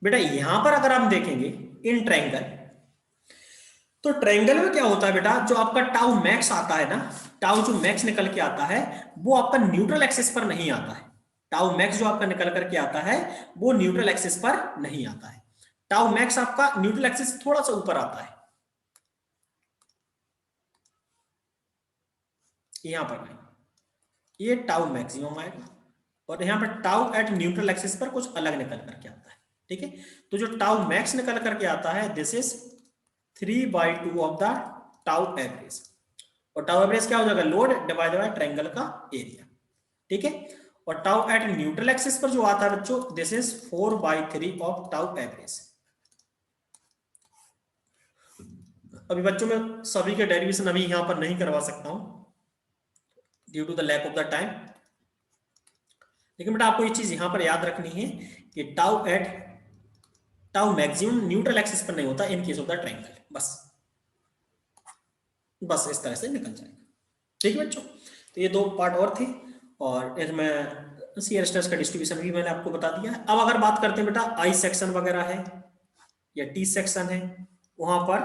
बेटा यहां पर अगर आप देखेंगे इन ट्रायंगल, तो ट्रायंगल में क्या होता है बेटा, जो आपका टाउ मैक्स आता है ना, टाउ जो मैक्स निकल के आता है वो आपका न्यूट्रल एक्सिस पर नहीं आता है। टाउ मैक्स जो आपका निकल करके आता है वो न्यूट्रल एक्सिस पर नहीं आता है। टाउ मैक्स आपका न्यूट्रल एक्सिस थोड़ा सा ऊपर आता है, यहां पर नहीं, ये टाउ मैक्सिमम आएगा और यहां पर टाउ एट न्यूट्रल एक्सिस पर कुछ अलग निकल करके आता है। ठीक है, तो जो टाउ मैक्स निकल करके आता है this is 3/2 of the tau average. और टाउ एवरेज क्या हो जाएगा, लोड डिवाइडेड बाय ट्रायंगल का एरिया। ठीक है, और टाउ एट न्यूट्रल एक्सिस पर जो आता है बच्चों this is 4/3 of tau average. अभी बच्चों में सभी के डेरिवेशन अभी यहां पर नहीं करवा सकता हूं due to the lack of the time, लेकिन बेटा आपको ये चीज यहां पर याद रखनी है कि टाउ मैक्सिमम न्यूट्रल एक्सिस पर नहीं होता in case of the triangle. बस इस तरह से निकल जाएगा। ठीक है बच्चों, तो ये दो पार्ट और थे और इसमें शियर स्ट्रेस का डिस्ट्रीब्यूशन भी मैंने आपको बता दिया है। अब अगर बात करते हैं बेटा आई सेक्शन वगैरह है या टी सेक्शन है, वहां पर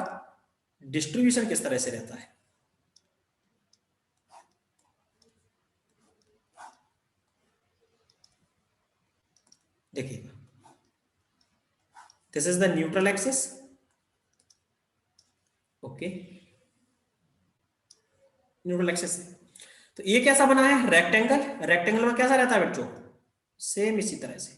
डिस्ट्रीब्यूशन किस तरह से रहता है। देखिएगा, this is the neutral axis, okay, neutral axis. तो ये कैसा बना है, रेक्टेंगल। रेक्टेंगल में कैसा रहता है बच्चों, सेम इसी तरह से,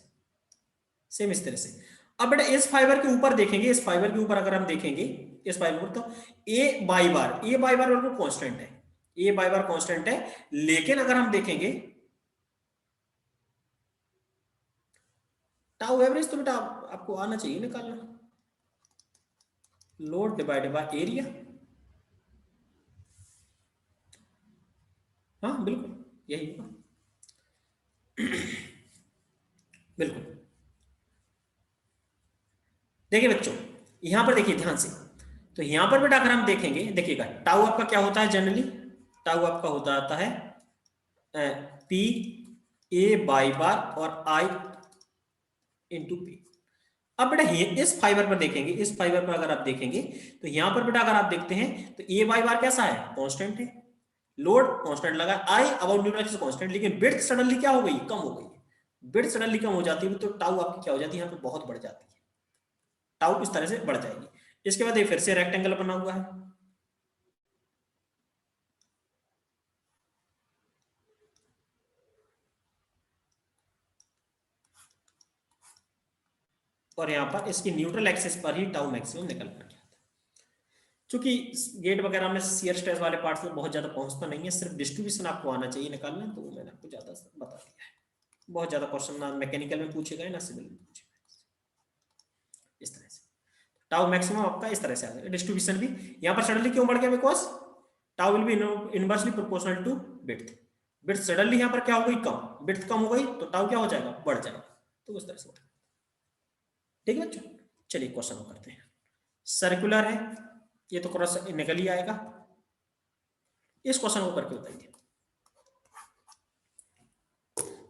सेम इस तरह से। अब बेटा इस फाइबर के ऊपर देखेंगे, इस फाइबर के ऊपर अगर हम देखेंगे इस फाइबर तो ए बाई बार बिल्कुल कांस्टेंट है, ए बाई बार कांस्टेंट है। लेकिन अगर हम देखेंगे टाउ एवरेज तो बेटा आपको आना चाहिए निकालना, लोड डिवाइडेड बाय एरिया। हाँ बिल्कुल यही होगा, बिल्कुल। देखिए बच्चों यहां पर देखिए ध्यान से, तो यहां पर बेटा अगर हम देखेंगे, देखिएगा टाउ आपका क्या होता है जनरली, टाउ आपका होता आता है पी ए बाई बार और आई इंटू पी। अब बेटा इस फाइबर पर देखेंगे, इस फाइबर पर अगर आप देखेंगे तो यहां पर बेटा अगर आप देखते हैं तो ए बाई बार कैसा है, कांस्टेंट है, लोड कांस्टेंट लगा, आई अबाउट न्यूट्रल एक्सिस कांस्टेंट, लेकिन विड्थ सडनली क्या हो गई, कम हो गई। विड्थ सडनली कम हो जाती है तो टाउ आपकी क्या हो जाती है, यहाँ पे बहुत बढ़ जाती है, टाउ इस तरह से बढ़ जाएगी। इसके बाद ये फिर से रेक्टेंगल बना हुआ है, और यहाँ पर इसकी न्यूट्रल एक्सिस पर ही टाउ मैक्सिमम निकल कर गया था। चूंकि गेट वगैरह में शियर स्ट्रेस वाले पार्ट्स में बहुत ज्यादा पहुंचता नहीं है, सिर्फ डिस्ट्रीब्यूशन आपको आना चाहिए निकालना, तो मैंने आपको ज्यादा बता दिया है। बहुत ज्यादा क्वेश्चन ना मैकेनिकल में पूछे गए ना सिविल में पूछे गए। इस तरह से टाउ मैक्सिमम आपका इस तरह से आ जाएगा। डिस्ट्रीब्यूशन भी यहाँ पर सडनली क्यों बढ़ गया, because tau will be inversely proportional to width. Width suddenly यहाँ पर क्या हो गई, कम, विड्थ कम हो गई तो टाउ क्या हो जाएगा, बढ़ जाएगा। तो उस तरह से ठीक है बच्चों। चलिए क्वेश्चन करते हैं। सर्कुलर है, ये तो क्रॉस निकल ही आएगा। इस क्वेश्चन को करके बताइए।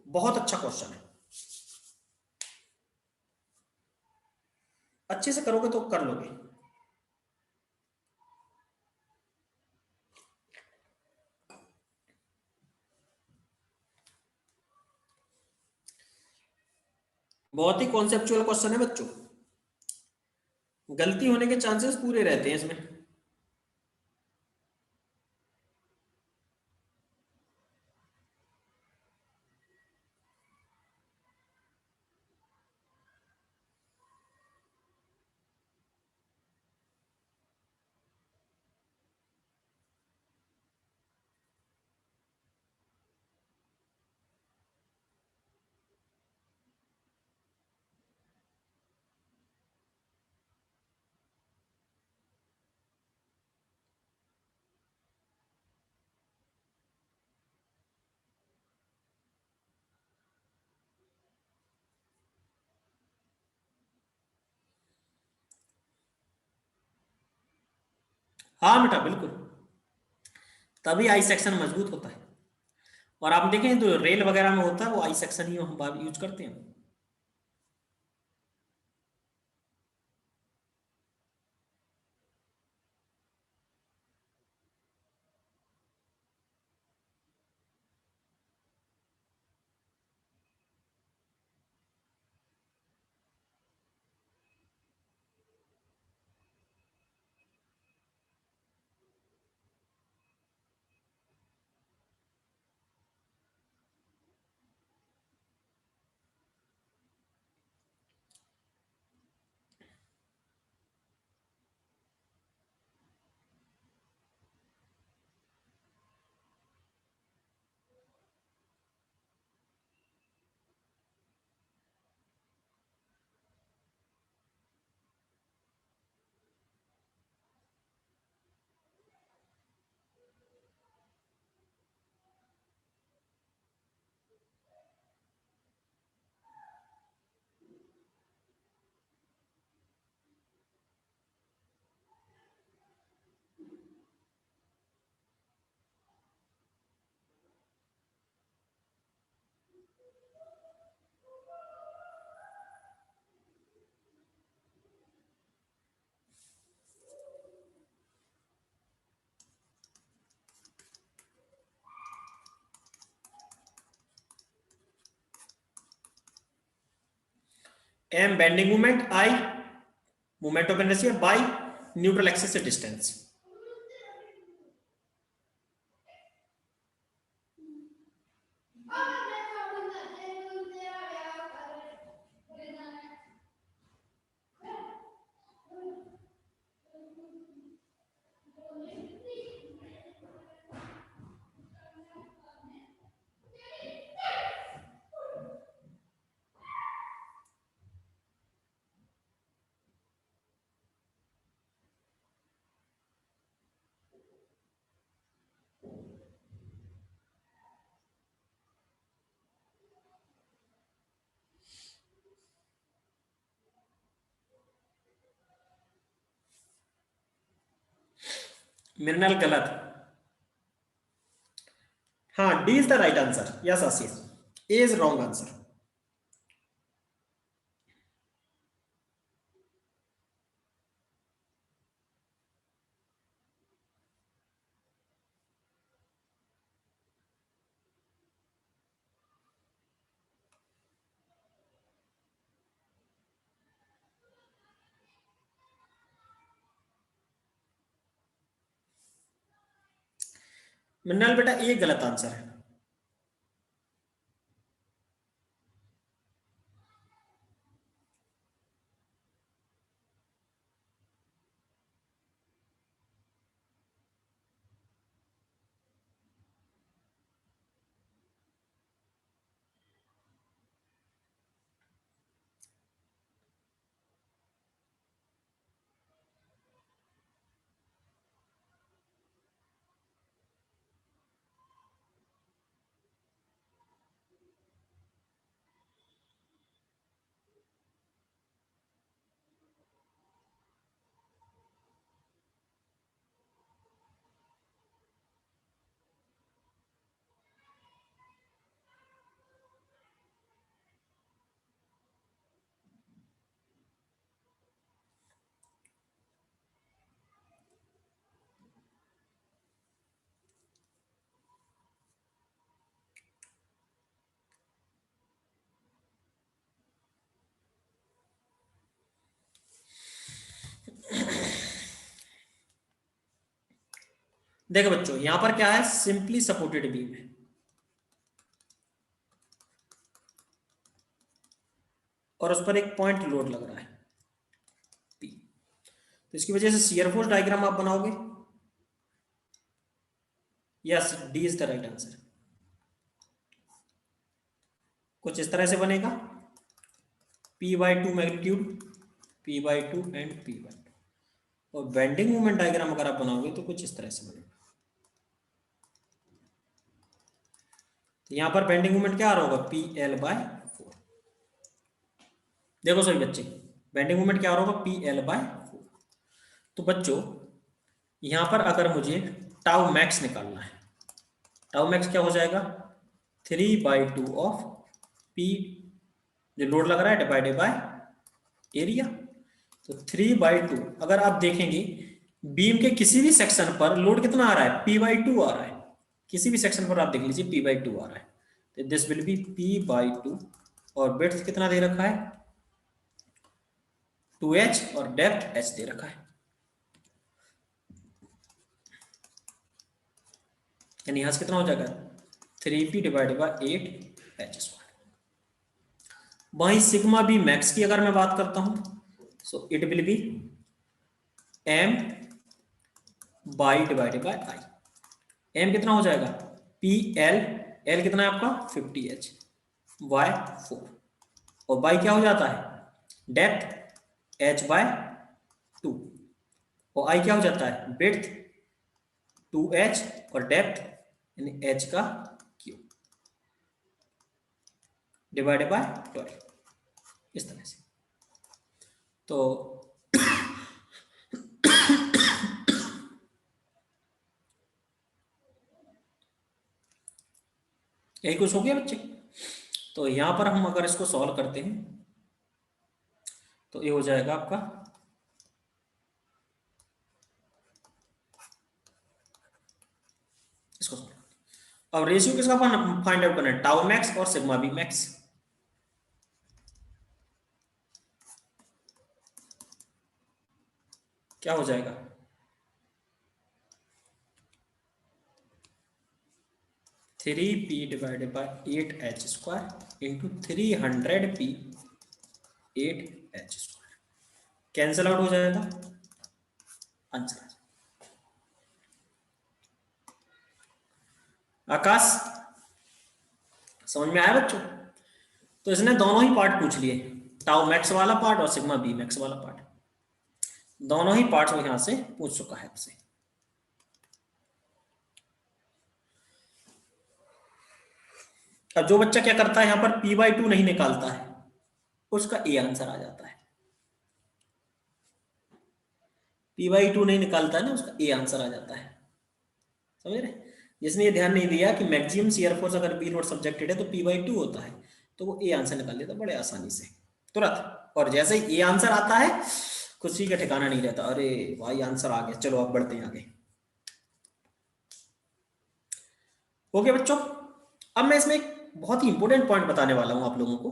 बहुत अच्छा क्वेश्चन है, अच्छे से करोगे तो कर लोगे। बहुत ही कॉन्सेप्चुअल क्वेश्चन है बच्चों, गलती होने के चांसेस पूरे रहते हैं इसमें। हाँ बेटा बिल्कुल, तभी आई सेक्शन मजबूत होता है। और आप देखें तो रेल वगैरह में होता है वो आई सेक्शन ही हम यूज करते हैं। M bending movement, I movement of inertia, by neutral axis से डिस्टेंस। मृणाल गलत। हाँ, D is the right answer. Yes Ashish, A is wrong answer. Mrinal बेटा ये गलत आंसर है। देखो बच्चों यहां पर क्या है, सिंपली सपोर्टेड बीम है और उस पर एक पॉइंट लोड लग रहा है P। तो इसकी वजह से शियर फोर्स डायग्राम आप बनाओगे। Yes, D is the right answer. कुछ इस तरह से बनेगा, P/2 magnitude, P/2 and P/2। और बेंडिंग मोमेंट डायग्राम अगर आप बनाओगे तो कुछ इस तरह से बनेगा। तो यहां पर बेंडिंग मोमेंट क्या आ रहा होगा, PL/4। देखो सभी बच्चे, बेंडिंग मोमेंट क्या आ रहा होगा, PL/4। तो बच्चों यहां पर अगर मुझे टाउ मैक्स निकालना है, टाउ मैक्स क्या हो जाएगा, 3/2 ऑफ P जो लोड लग रहा है डिवाइडेड बाय एरिया। तो 3/2, अगर आप देखेंगे बीम के किसी भी सेक्शन पर लोड कितना आ रहा है, P/2 आ रहा है। किसी भी सेक्शन पर आप देख लीजिए P/2 आ रहा है, तो दिस विल बी P/2। और विड्थ कितना दे रखा है, 2h, और डेप्थ h दे रखा है, यानी यहां से कितना हो जाएगा, 3p डिवाइडेड बाय 8h²। वहीं सिग्मा बी मैक्स की अगर मैं बात करता हूं, so it will be m by divided by I. m कितना हो जाएगा, PL, L कितना है आपका 50h, y4, और y क्या हो जाता है, डेप्थ h/2, और I क्या हो जाता है, विड्थ 2h, और डेप्थ यानी h का क्यूब डिवाइडेड बाय 12, इस तरह से। तो यही कुछ हो गया बच्चे। तो यहां पर हम अगर इसको सॉल्व करते हैं तो ये हो जाएगा आपका, इसको सॉल्व। अब रेशियो किसका फाइंड आउट करना है, टाउ मैक्स और सिग्मा बी मैक्स। क्या हो जाएगा, 3p divided by 8h² into 300p 8h², cancel out हो जाएगा, आंसर आ जाएगा। आकाश समझ में आया बच्चों। तो इसने दोनों ही पार्ट पूछ लिए, टाउ मैक्स वाला पार्ट और सिग्मा बी मैक्स वाला पार्ट, दोनों ही पार्ट्स वो यहां से पूछ चुका है आपसे। अब जो बच्चा क्या करता है, यहां पर P/2 नहीं निकालता है, उसका ए आंसर आ जाता है। P/2 नहीं निकालता है ना, उसका ए आंसर आ जाता है, समझ रहे। जिसने ये ध्यान नहीं दिया कि मैक्सिमम शियर फोर्स अगर बी नोट सब्जेक्टेड है तो P/2 होता है, तो वो ए आंसर निकाल लेता बड़े आसानी से तुरंत। और जैसे ही ए आंसर आता है खुशी का ठिकाना नहीं रहता, अरे भाई आंसर आ गया, चलो अब बढ़ते हैं आगे। ओके बच्चों, अब मैं इसमें एक बहुत ही इंपॉर्टेंट पॉइंट बताने वाला हूं आप लोगों को।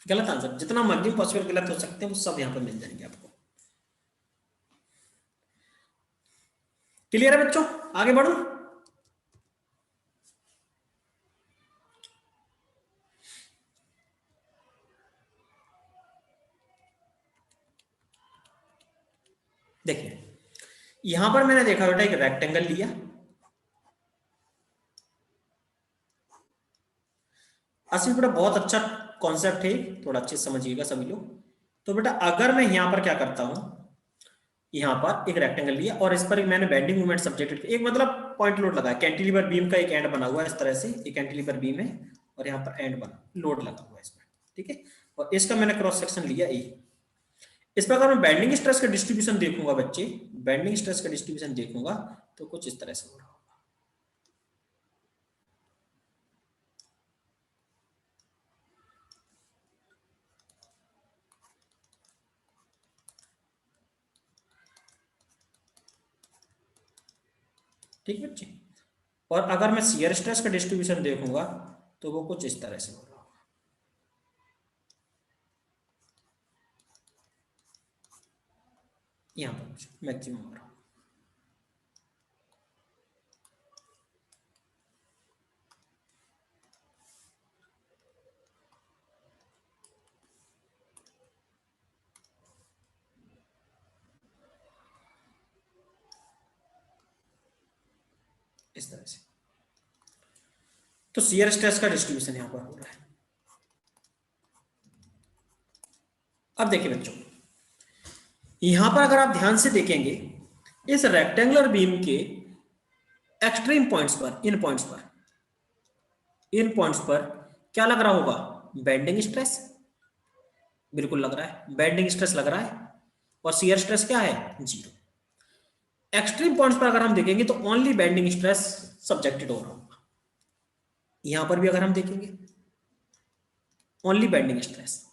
गलत आंसर जितना मैक्सिमम पॉसिबल गलत हो सकते हैं वो सब यहां पर मिल जाएंगे आपको। क्लियर है बच्चों, आगे बढ़ो। देखिए यहां पर मैंने देखा बेटा एक रेक्टेंगल लिया, असल में बेटा बहुत अच्छा कॉन्सेप्ट है, थोड़ा अच्छे से समझिएगा सभी लोग। तो बेटा अगर मैं यहां पर क्या करता हूं, यहां पर एक रेक्टेंगल लिया और इस पर मैंने बेंडिंग मोमेंट सब्जेक्टेड, एक मतलब पॉइंट लोड लगाया, कैंटिलीवर बीम का एक एंड बना हुआ है इस तरह से, एक कैंटिलीवर बीम है और यहाँ पर एंड बना लोड लगा हुआ है इसमें, ठीक है। और इसका मैंने क्रॉस सेक्शन लिया ए। इस पर अगर मैं बेंडिंग स्ट्रेस का डिस्ट्रीब्यूशन देखूंगा बच्चे, बेंडिंग स्ट्रेस का डिस्ट्रीब्यूशन देखूंगा तो कुछ इस तरह से हो रहा होगा, ठीक है बच्चे। और अगर मैं शियर स्ट्रेस का डिस्ट्रीब्यूशन देखूंगा तो वो कुछ इस तरह से हो रहा होगा। यहाँ पर कुछ मैक्सिमम हो रहा होगा। इस तरह से। तो शियर स्ट्रेस का डिस्ट्रीब्यूशन यहां पर हो रहा है। अब देखिए बच्चों, यहां पर अगर आप ध्यान से देखेंगे इस रेक्टेंगुलर बीम के एक्सट्रीम पॉइंट्स पर, इन पॉइंट्स पर क्या लग रहा होगा? Bending stress. बिल्कुल लग रहा है, बेंडिंग स्ट्रेस लग रहा है। और शियर स्ट्रेस क्या है? 0। एक्सट्रीम पॉइंट्स पर अगर हम देखेंगे तो ओनली बेंडिंग स्ट्रेस सब्जेक्टेड हो रहा होगा। यहां पर भी अगर हम देखेंगे only bending stress.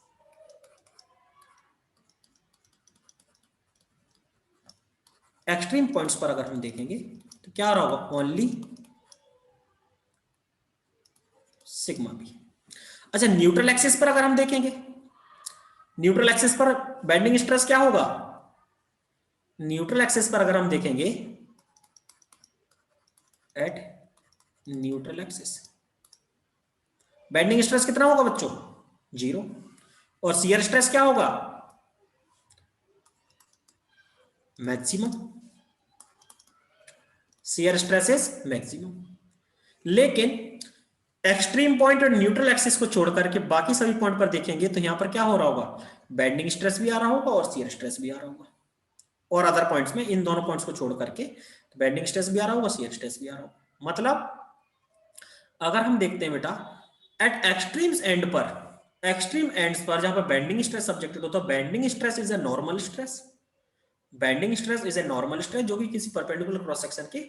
Extreme points पर अगर हम देखेंगे तो क्या आ रहा होगा? Only sigma B. अच्छा, न्यूट्रल एक्सिस पर अगर हम देखेंगे, न्यूट्रल एक्सिस पर बेंडिंग स्ट्रेस क्या होगा? न्यूट्रल एक्सिस पर अगर हम देखेंगे at neutral axis bending stress कितना होगा बच्चों? 0। और शियर स्ट्रेस क्या होगा? Maximum. Shear stress is maximum. लेकिन एक्सट्रीम पॉइंट और न्यूट्रल एक्सिस को छोड़ करके बाकी सभी पॉइंट पर देखेंगे तो यहां पर क्या हो रहा होगा? बेंडिंग स्ट्रेस भी आ रहा होगा और शियर स्ट्रेस भी आ रहा होगा। और अदर पॉइंट्स में, इन दोनों पॉइंट्स को छोड़ करके बेंडिंग स्ट्रेस भी आ रहा होगा, शियर स्ट्रेस भी आ रहा होगा। मतलब अगर हम देखते हैं बेटा, एट एक्सट्रीम्स एंड पर, एक्सट्रीम एंड्स पर जहां पर बेंडिंग स्ट्रेस सब्जेक्टेड होता है, bending stress is a normal stress. Bending stress is a normal stress जो कि किसी परपेंडिकुलर क्रॉस सेक्शन के,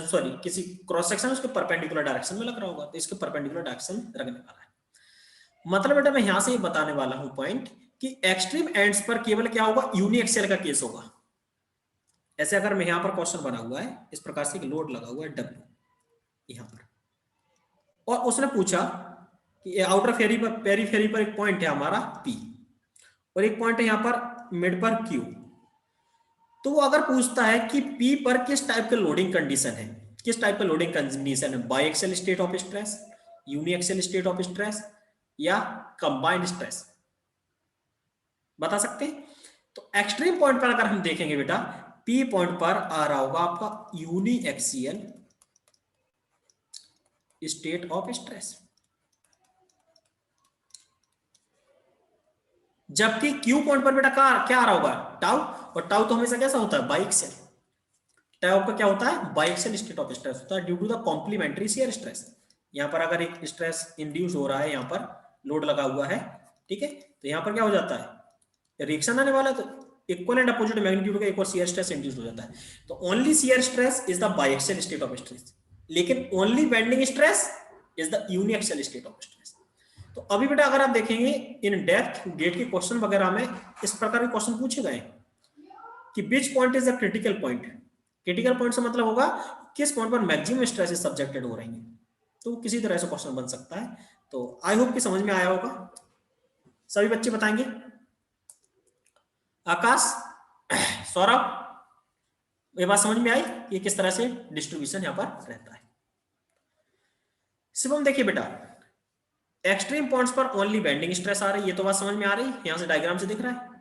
सॉरी, किसी क्रॉस सेक्शन उसके परपेंडिकुलर डायरेक्शन में लग रहा होगा, तो इसके परपेंडिकुलर डायरेक्शन रखने वाला है। मतलब बेटा मैं यहां से ये बताने वाला हूं पॉइंट कि एक्सट्रीम एंड्स पर केवल क्या होगा? यूनिएक्सियल का केस होगा। ऐसे अगर मैं यहां पर क्वेश्चन बना हुआ है इस प्रकार से, लोड लगा हुआ है W यहां पर, और उसने पूछा कि आउटर पेरीफेरी पर एक पॉइंट है हमारा P और एक पॉइंट है यहां पर मिड पर Q। तो वो अगर पूछता है कि P पर किस टाइप का लोडिंग कंडीशन है, किस टाइप का लोडिंग कंडीशन है, biaxial state of stress, uniaxial state of stress या कंबाइंड स्ट्रेस, बता सकते हैं? तो एक्सट्रीम पॉइंट पर अगर हम देखेंगे बेटा, P पॉइंट पर आ रहा होगा आपका यूनिएक्सियल स्टेट ऑफ स्ट्रेस, जबकि Q पॉइंट पर बेटा क्या आ रहा होगा? टाउ। और टाउ तो हमेशा कैसा होता है? बाईएक्सियल। टाउ का क्या होता है? बाईएक्सियल स्टेट ऑफ स्ट्रेस होता है due to the complementary shear stress. यहां पर अगर एक स्ट्रेस इंड्यूस हो रहा है, यहां पर लोड लगा हुआ है, ठीक है, तो यहां पर क्या हो जाता है? रिएक्शन आने वाला है, तो इक्वल एंड अपोजिट मैग्नीट्यूड का एक और शियर स्ट्रेस इंड्यूस हो जाता है। तो only shear stress is the biaxial state of stress, लेकिन only bending stress is the uniaxial state of stress. तो अभी बेटा अगर आप देखेंगे इन डेप्थ गेट के क्वेश्चन वगैरह में इस प्रकार के क्वेश्चन पूछे गए कि which point is the critical point. Critical point से मतलब होगा किस पॉइंट पर मैक्सिमम स्ट्रेसेस सब्जेक्टेड हो रही हैं। तो किसी तरह से क्वेश्चन बन सकता है। तो आई होप कि समझ में आया होगा। सभी बच्चे बताएंगे। आकाश, सौरभ, ये बात समझ में आई कि किस तरह से डिस्ट्रीब्यूशन यहां पर रहता है। शिवम देखिए बेटा, एक्सट्रीम पॉइंट्स पर ओनली बेंडिंग स्ट्रेस आ रही है, ये तो बात समझ में आ रही है, यहां से डायग्राम से दिख रहा है।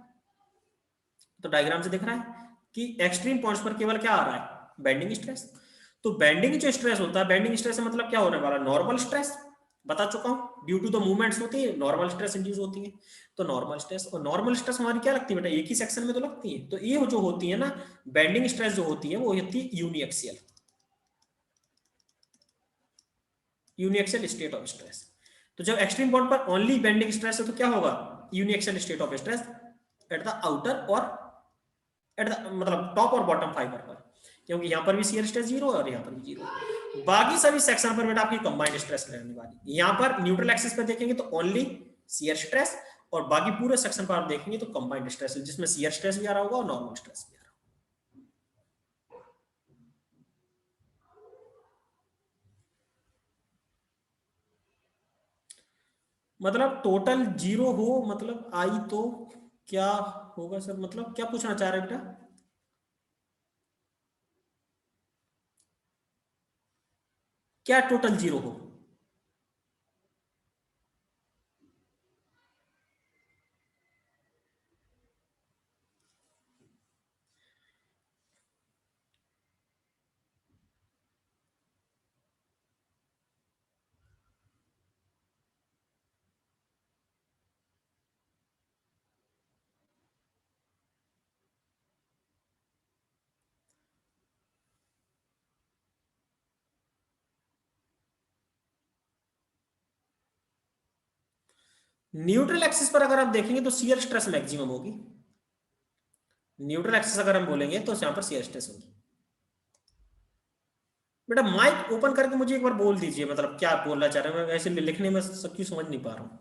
तो डायग्राम से दिख रहा है कि एक्सट्रीम पॉइंट्स पर केवल क्या आ रहा है? Bending stress. तो बेंडिंग जो स्ट्रेस होता है, बेंडिंग स्ट्रेस से मतलब क्या होने वाला? नॉर्मल स्ट्रेस, बता चुका हूं, ड्यू टू द मूवमेंट्स होती है नॉर्मल स्ट्रेस इंड्यूस होती है। तो नॉर्मल स्ट्रेस, और नॉर्मल स्ट्रेस हमारी क्या लगती है बेटा? एक ही सेक्शन में तो लगती है। तो ये जो होती है ना, बेंडिंग स्ट्रेस जो होती है वो होती है uniaxial, uniaxial state of stress. तो जब एक्सट्रीम पॉइंट पर ओनली बेंडिंग स्ट्रेस है तो क्या होगा? Uniaxial state of stress at the outer और एट द, मतलब टॉप और बॉटम फाइबर पर, क्योंकि यहां पर भी शियर स्ट्रेस 0 और यहां पर भी 0। बाकी सभी सेक्शन पर बेटा आपकी कंबाइंड स्ट्रेस रहने वाली। यहां पर न्यूट्रल एक्सिस पर देखेंगे तो ओनली शियर स्ट्रेस, और बाकी पूरे सेक्शन पर आप देखेंगे तो कंबाइंड स्ट्रेस, जिसमें शियर स्ट्रेस भी आ रहा होगा और नॉर्मल स्ट्रेस भी आ रहा होगा। मतलब टोटल 0 हो, मतलब आई तो क्या होगा सर, मतलब क्या पूछना चाह रहे हैं बेटा? क्या टोटल 0 हो? न्यूट्रल एक्सिस पर अगर आप देखेंगे तो शियर स्ट्रेस मैक्सिमम होगी। न्यूट्रल एक्सिस अगर हम बोलेंगे तो यहां पर शियर स्ट्रेस होगी। बेटा माइक ओपन करके मुझे एक बार बोल दीजिए, मतलब क्या बोलना चाह रहे हैं, मैं ऐसे लिखने में सब क्यों समझ नहीं पा रहा हूं।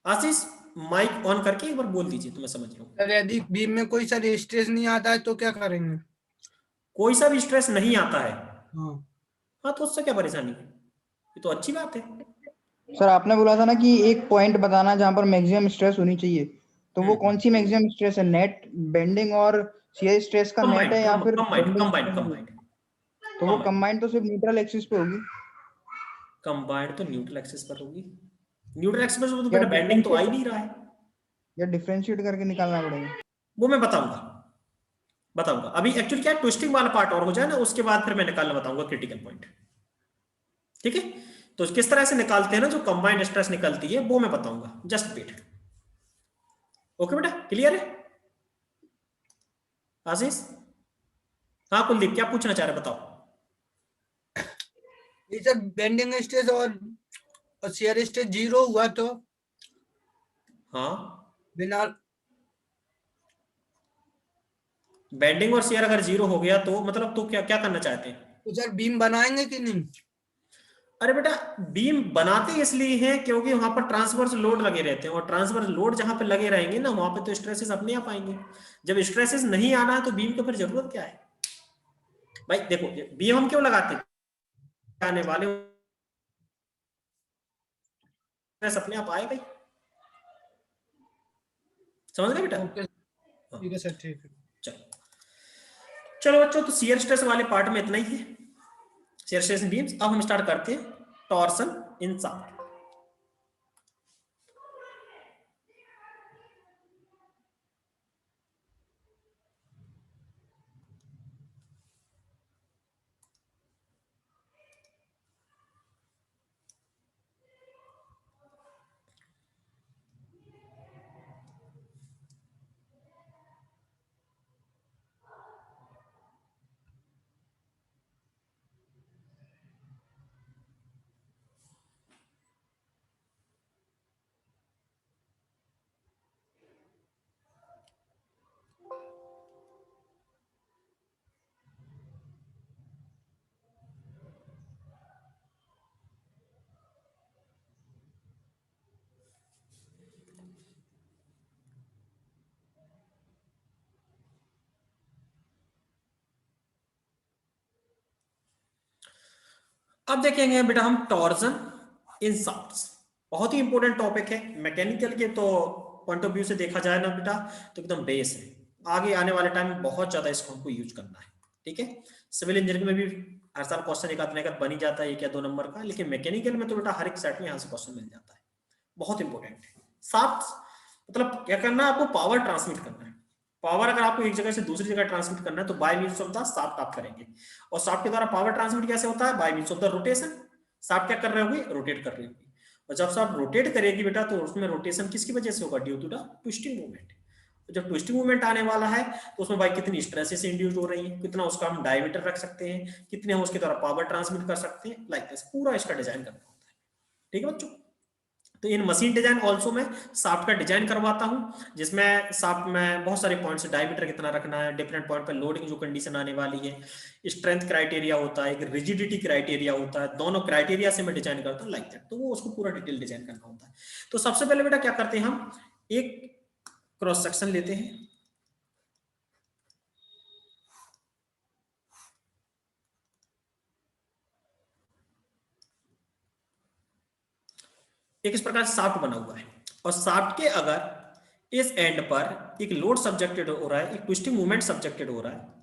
आशीष माइक ऑन करके एक बार बोल दीजिए तो मैं समझ लूं। सर यदि बीम में कोई सर स्ट्रेस नहीं आता है तो क्या करेंगे? कोई सा भी स्ट्रेस नहीं आता है, हाँ हाँ तो उससे क्या परेशानी है, ये तो अच्छी बात है। सर आपने बोला था ना कि एक पॉइंट बताना जहां पर मैक्सिमम स्ट्रेस होनी चाहिए, तो वो कौन सी मैक्सिमम स्ट्रेस है? नेट बेंडिंग और शियर स्ट्रेस का नेट है या फिर कंबाइंड bending कंबाइंड stress है? कंबाइंड तो वो कंबाइंड तो सिर्फ न्यूट्रल एक्सिस पे होगी कंबाइंड तो न्यूट्रल एक्सिस पर होगी। न्यूट्रल एक्सिस पर तो या बेटा बेंडिंग तो आ ही नहीं रहा है। डिफरेंशिएट करके निकालना पड़ेगा? वो मैं बताऊंगा अभी एक्चुअली क्या ट्विस्टिंग वाला पार्ट और हो जाए ना, उसके बाद फिर मैं निकालना बताऊंगा क्रिटिकल पॉइंट। ठीक है, तो किस तरह से निकालते हैं ना, जो कंबाइंड स्ट्रेस निकलती है वो मैं बताऊंगा, जस्ट वेट। ओके बेटा, क्लियर है? आशीष, हाँ कुलदीप क्या पूछना चाह रहे बताओ। ये सर बेंडिंग स्ट्रेस और शियर स्ट्रेस 0 हुआ तो हाँ, बिना बेंडिंग और शेयर अगर 0 हो गया तो मतलब तो क्या क्या करना चाहते हैं? तो सर बीम बनाएंगे कि नहीं? अरे बेटा बीम बनाते इसलिए हैं क्योंकि वहां पर ट्रांसवर्स लोड लगे रहते हैं, और ट्रांसवर्स लोड जहां पे लगे रहेंगे ना वहां पे तो स्ट्रेसेस अपने आप आएंगे। जब स्ट्रेसेस नहीं आना है तो बीम की फिर जरूरत क्या है भाई? देखो बीम हम क्यों लगाते हैं, आने वाले स्ट्रेस अपने आप आएगा ही। समझ गए बेटा? ओके ठीक है सर, ठीक है। चलो चलो बच्चों, तो शियर स्ट्रेस वाले पार्ट में इतना ही है, शियर स्ट्रेस इन बीम्स। अब हम स्टार्ट करते हैं टॉर्सन इन शाफ्ट। अब देखेंगे बेटा हम टॉर्जन इन शाफ्ट्स। बहुत ही इंपॉर्टेंट टॉपिक है, मैकेनिकल के तो पॉइंट ऑफ व्यू से देखा जाए ना बेटा तो एकदम बेस है। आगे आने वाले टाइम में बहुत ज्यादा इसको हमको यूज करना है। ठीक है, सिविल इंजीनियरिंग में भी हर साल क्वेश्चन एक आधे बन ही जाता है, 1 या 2 नंबर का, लेकिन मैकेनिकल में तो बेटा हर एक सेट में यहाँ से क्वेश्चन मिल जाता है। बहुत इंपॉर्टेंट है। शाफ्ट्स मतलब क्या करना है आपको? पावर ट्रांसमिट करना है। पावर अगर आपको एक जगह से दूसरी जगह ट्रांसमिट करना है तो by means of the shaft आप करेंगे। और शाफ्ट के द्वारा पावर ट्रांसमिट कैसे होता है? By means of the rotation. Shaft क्या कर रहे होगी? रोटेट कर रही होगी। और जब शाफ्ट रोटेट करेगी बेटा तो उसमें रोटेशन किसकी वजह से होगा? Due to the twisting movement. जब ट्विस्टिंग मूवमेंट आने वाला है तो उसमें भाई कितनी स्ट्रेसेस इंड्यूस हो रही है, कितना उसका हम डायमीटर रख सकते हैं, कितने हम उसके द्वारा पावर ट्रांसमिट कर सकते हैं, लाइक दिस पूरा इसका डिजाइन करना होता है। ठीक है बच्चों, तो इन मशीन डिजाइन ऑल्सो मैं शाफ्ट का डिजाइन करवाता हूं, जिसमें शाफ्ट में बहुत सारे पॉइंट्स, डायमीटर कितना रखना है, डिफरेंट पॉइंट पर लोडिंग जो कंडीशन आने वाली है, स्ट्रेंथ क्राइटेरिया होता है, एक रिजिडिटी क्राइटेरिया होता है, दोनों क्राइटेरिया से मैं डिजाइन करता हूं लाइक दैट। तो वो उसको पूरा डिटेल डिजाइन करना होता है। तो सबसे पहले बेटा क्या करते हैं, हम एक क्रॉस सेक्शन लेते हैं, एक इस प्रकार से शाफ्ट बना हुआ है और शाफ्ट के अगर इस एंड पर एक लोड सब्जेक्टेड हो रहा है, एक ट्विस्टिंग मूवमेंट सब्जेक्टेड हो रहा है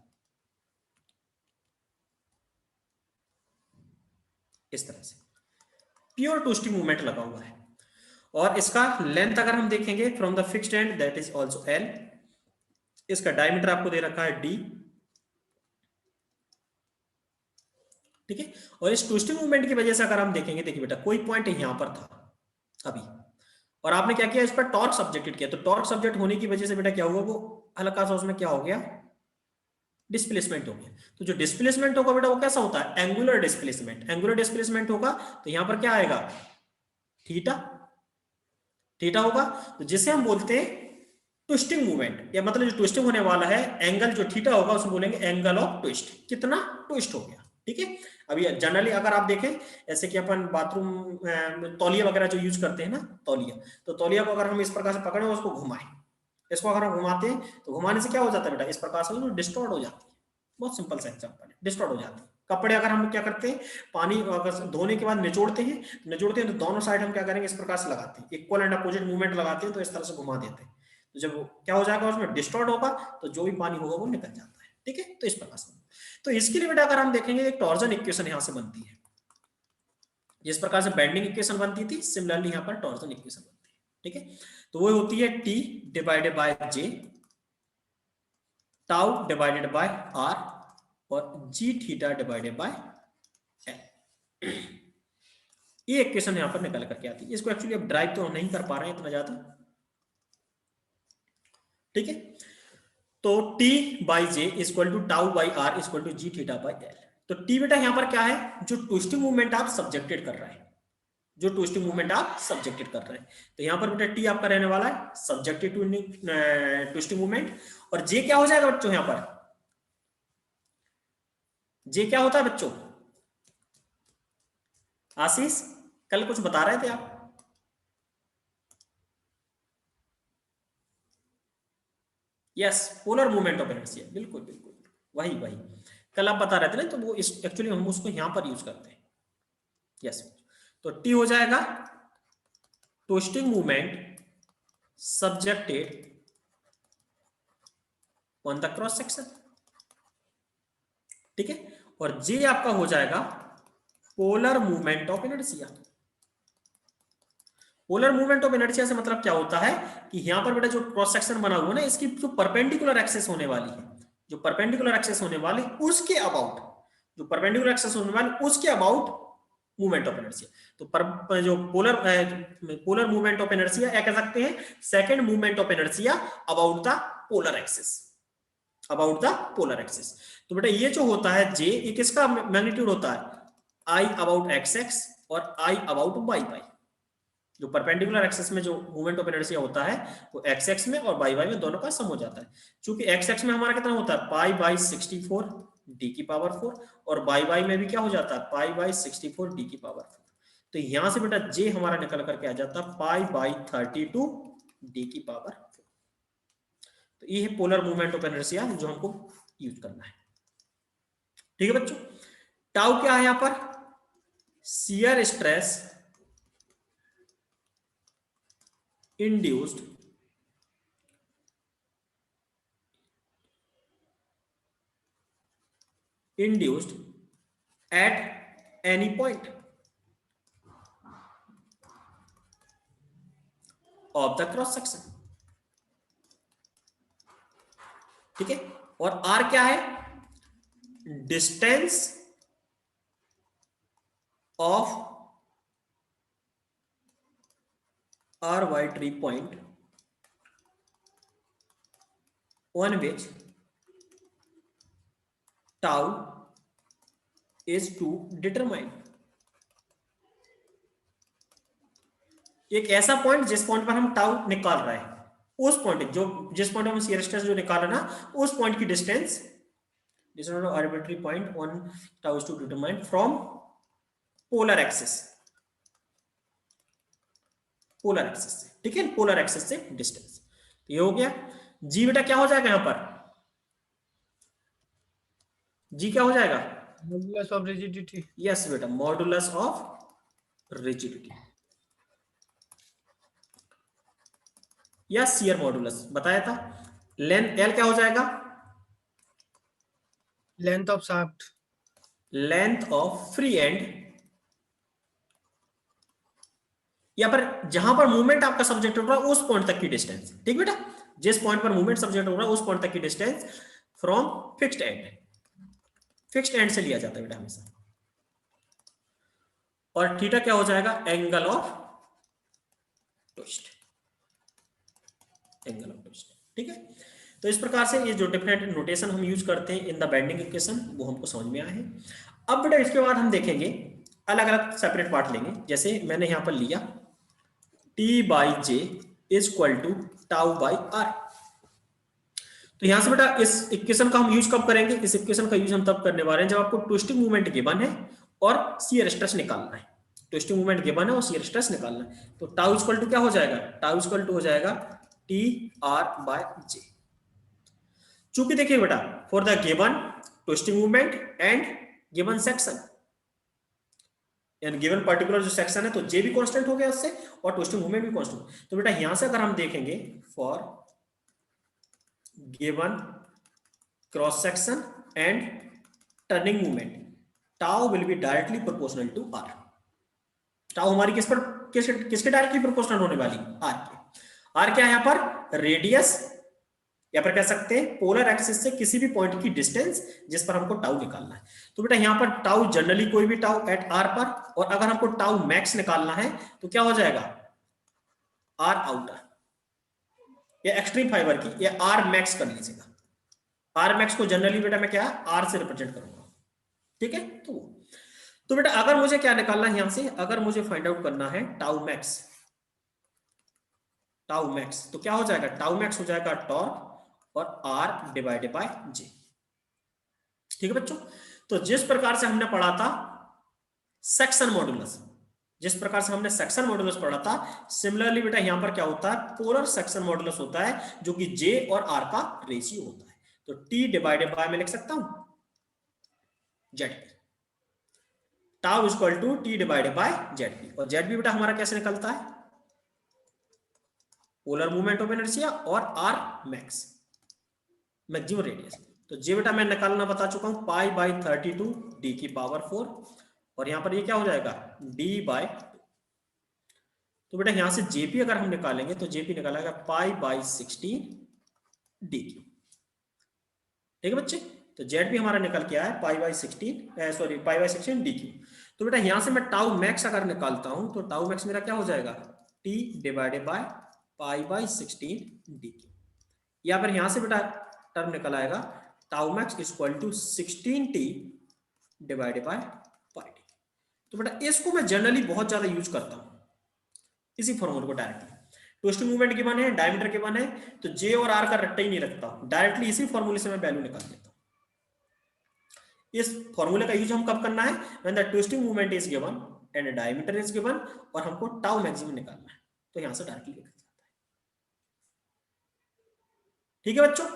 इस तरह से, प्योर ट्विस्टिंग मूवमेंट लगा हुआ है, और इसका लेंथ अगर हम देखेंगे from the fixed and that is also L, इसका डायमीटर आपको दे रखा है डी, ठीक है। और इस ट्विस्टिंग मूवमेंट की वजह से अगर हम देखेंगे, देखिए बेटा कोई पॉइंट यहां पर था अभी, और आपने क्या किया, इस पर टॉर्क सब्जेक्टेड किया, तो टॉर्क सब्जेक्ट होने की वजह से बेटा क्या हुआ, वो हल्का सा उसमें क्या हो गया, डिस्प्लेसमेंट हो गया। तो जो डिस्प्लेसमेंट होगा बेटा वो कैसा होता है, एंगुलर डिस्प्लेसमेंट। एंगुलर डिस्प्लेसमेंट होगा तो यहां पर क्या आएगा, थीटा, थीटा होगा, तो जिसे हम बोलते हैं ट्विस्टिंग मूवमेंट, या मतलब जो ट्विस्टिंग होने वाला है एंगल जो थीटा होगा उसको बोलेंगे एंगल ऑफ ट्विस्ट, कितना ट्विस्ट हो गया, ठीक है। अभी जनरली अगर आप देखें, ऐसे कि अपन बाथरूम तौलिया वगैरह जो यूज करते हैं ना, तौलिया, तो तौलिया को अगर हम इस प्रकार से पकड़े और उसको घुमाएं, इसको अगर हम घुमाते हैं तो घुमाने से क्या हो जाता है बेटा, इस प्रकार से डिस्टॉर्ट हो जाती है। बहुत सिंपल सा एग्जांपल है, डिस्टॉर्ट हो जाती है। कपड़े अगर हम क्या करते हैं, पानी अगर धोने के बाद निचोड़ते हैं तो दोनों साइड हम क्या करेंगे, इस प्रकार से लगाते हैं, इक्वल एंड अपोजिट मूवमेंट लगाते हैं, तो इस तरह से घुमा देते हैं, तो जब क्या हो जाएगा, उसमें डिस्टॉर्ट होगा तो जो भी पानी होगा वो निकल जाता है, ठीक है। तो इस प्रकार से, तो इसके लिए बेटा अगर हम देखेंगे एक टॉर्जन इक्वेशन यहां से बनती है, जिस प्रकार से बेंडिंग इक्वेशन बनती थी, सिमिलरली यहां पर टॉर्जन इक्वेशन बनती है, ठीक है। तो वो होती है T divided by J, tau divided by R, और G theta divided by L. ये इक्वेशन यहां पर निकल करके आती है। इसको एक्चुअली अब ड्राइव तो हम नहीं कर पा रहे हैं इतना ज्यादा, ठीक है। तो T by J equal to tau by R equal to G theta by L. तो T बेटा यहां पर क्या है, जो ट्विस्टिंग मूवमेंट आप सब्जेक्टेड कर रहे हैं, जो ट्विस्टिंग मूवमेंट आप सब्जेक्टेड कर रहे हैं, तो यहां पर बेटा T आपका रहने वाला है सब्जेक्टेड टू ट्विस्टिंग मूवमेंट, और J क्या हो जाएगा बच्चों, यहां पर J क्या होता है बच्चों, आशीष कल कुछ बता रहे थे आप, yes polar movement of inertia, बिल्कुल बिल्कुल वही वही कल आप बता रहे थे ना, तो वो एक्चुअली हम उसको यहां पर यूज करते हैं, यस। तो टी हो जाएगा twisting movement subjected on the cross section, ठीक है। और जे आपका हो जाएगा polar movement of inertia. Polar movement of inertia से मतलब क्या होता है कि यहां पर बेटा जो क्रॉस सेक्शन बना हुआ है ना, इसकी जो परपेंडिकुलर एक्सेस होने वाली है, जो परपेंडिकुलर एक्सेस होने वाली उसके अबाउट, जो परपेंडिकुलर एक्सेस होने वाली उसके अबाउट मूवमेंट ऑफ इनर्शिया। तो जो पोलर मूवमेंट ऑफ इनर्शिया क्या कह सकते हैं, second movement of inertia about the polar axis, about the polar axis. तो बेटा ये जो होता है जे, ये किसका मैग्नीट्यूड होता है, आई अबाउट एक्स एक्स और आई अबाउट वाई वाई। जो परपेंडिकुलर एक्सिस में जो मूवमेंट ऑफ इनर्शिया होता है वो एक्स एक्स में और वाई वाई में दोनों का सम हो जाता है। चूंकि एक्स एक्स में हमारा कितना होता है, पाई बाई 64 डी की पावर 4, और वाई वाई में भी क्या हो जाता है, पाई बाई 64 डी की पावर 4। तो यहां से बेटा जे हमारा निकल करके आ जाता है पाई बाई 32 डी की पावर 4। तो ये है पोलर मूवमेंट ऑफ इनर्शिया जो हमको यूज करना है, ठीक है बच्चों। टाउ क्या है यहां पर, shear stress induced at any point of the cross section, ठीक है। और R क्या है, distance of arbitrary point on which tau is to determine, एक ऐसा पॉइंट जिस पॉइंट पर हम टाउ निकाल रहे हैं, उस पॉइंट जो जिस पॉइंट हम शियर स्ट्रेस जो निकाल रहे हैं ना, उस पॉइंट की distance arbitrary point on tau is to determine from polar axis, polar axis से, ठीक है, पोलर एक्सिस से डिस्टेंस। ये हो गया। जी बेटा क्या हो जाएगा यहां पर, जी क्या हो जाएगा, मॉडुलस ऑफ रिजिडिटी, यस बेटा मॉडुलस ऑफ रिजिडिटी, या शियर मॉडुलस बताया था। लेंथ एल क्या हो जाएगा, length of shaft, length of free and, या पर जहां पर मूवमेंट आपका सब्जेक्ट हो रहा है उस पॉइंट तक की डिस्टेंस, ठीक बेटा, जिस पॉइंट पर मूवमेंट सब्जेक्ट हो रहा है उस पॉइंट तक की distance from fixed and, fixed and से लिया जाता है बेटा हमेशा। और थीटा क्या हो जाएगा, angle of twist, angle of twist, ठीक है। तो इस प्रकार से ये जो डिफरेंट नोटेशन हम यूज करते हैं इन द बेंडिंग इक्वेशन वो हमको समझ में आए हैं। अब बेटा इसके बाद हम देखेंगे अलग अलग सेपरेट पार्ट लेंगे, जैसे मैंने यहां पर लिया T by J is equal to tau by R. तो यहां से बेटा इस इक्वेशन का हम यूज कब करेंगे, इस इक्वेशन का यूज हम तब करने वाले हैं जब आपको ट्विस्टिंग मूवमेंट गिवन है और शियर स्ट्रेस निकालना है। ट्विस्टिंग मूवमेंट गिवन है और शियर स्ट्रेस निकालना है। तो टाउ इक्वल टू क्या हो जाएगा, टाउ इक्वल टू हो जाएगा टी आर बाय जे। चूंकि देखिए बेटा for the given twisting movement and given section and given particular जो सेक्शन है, तो जे भी कांस्टेंट हो गया उससे और ट्विस्टिंग मूवमेंट भी कांस्टेंट। तो बेटा यहां से अगर हम देखेंगे for given cross section and turning movement tau will be directly proportional to R. Tau हमारी किसके डायरेक्टली प्रोपोर्शनल होने वाली, आर के। आर क्या है यहाँ पर, रेडियस या पर कह सकते हैं पोलर एक्सिस से किसी भी पॉइंट की डिस्टेंस जिस पर हमको टाउ निकालना है। तो बेटा यहाँ पर टाउ जनरली कोई भी टाउ एट आर पर, और अगर हमको टाउ मैक्स निकालना है तो क्या हो जाएगा, आर आउटर या एक्सट्रीम फाइबर की, या आर मैक्स कर लीजिएगा। आर मैक्स को जनरली बेटा मैं क्या आर से रिप्रेजेंट करूंगा, ठीक है। तो बेटा अगर मुझे क्या निकालना है यहां से, अगर मुझे फाइंड आउट करना है टाउ मैक्स, टाउ मैक्स तो क्या हो जाएगा, टाउ मैक्स हो जाएगा टॉर्क और आर डिवाइडेड बाय जे, ठीक है बच्चों। तो जिस प्रकार से हमने पढ़ा था सेक्शन मॉडुलस, जिस प्रकार से हमने सेक्शन मॉडुलस पढ़ा था, सिमिलरली बेटा यहां पर क्या होता है, पोलर सेक्शन मॉडुलस होता है जो कि जे और आर का रेशियो होता है। तो टी डिवाइडेड बाय मैं लिख सकता हूं Z P, tau equal to T divided by Z P. और जेड पी बेटा हमारा कैसे निकलता है, पोलर मूवमेंट ऑफ इनर्शिया और आर मैक्स मैक्सिमम रेडियस। तो जे बेटा मैं निकालना बता चुका हूं पाई बाई 32 डी की पावर 4, और यहां पर ये क्या हो जाएगा डी बाय 2। तो बेटा यहां से जेपी अगर हम निकालेंगे तो जेपी निकालेगा पाई बाई 16 डी क्यू, ठीक है बच्चे। तो जेड भी हमारा निकल के आया पाई by 16, sorry pi by 16 D Q. तो बेटा यहां से मैं टाउ मैक्स अगर निकालता हूं तो टाउ मैक्स मेरा क्या हो जाएगा, T divided by pi by 16 D cube, या फिर यहां से बेटा टर्म निकल आएगा tau max equal to 16 T divided by pi D. तो बेटा इसको मैं जनरली बहुत ज्यादा यूज करता हूं, इसी फॉर्मूले को डायरेक्टली, ट्विस्टिंग मूवमेंट गिवन है, डायमीटर गिवन है, तो जे और आर का रट्टा ही नहीं रखता, डायरेक्टली इसी फॉर्मूले से मैं वैल्यू निकाल देता हूं। इस फॉर्मूले का यूज हम कब करना है, when the twisting movement is given and diameter is given, और हमको टाउ मैक्सिमम निकालना है, तो यहां से डायरेक्टली लिखा जाता है, ठीक है बच्चों।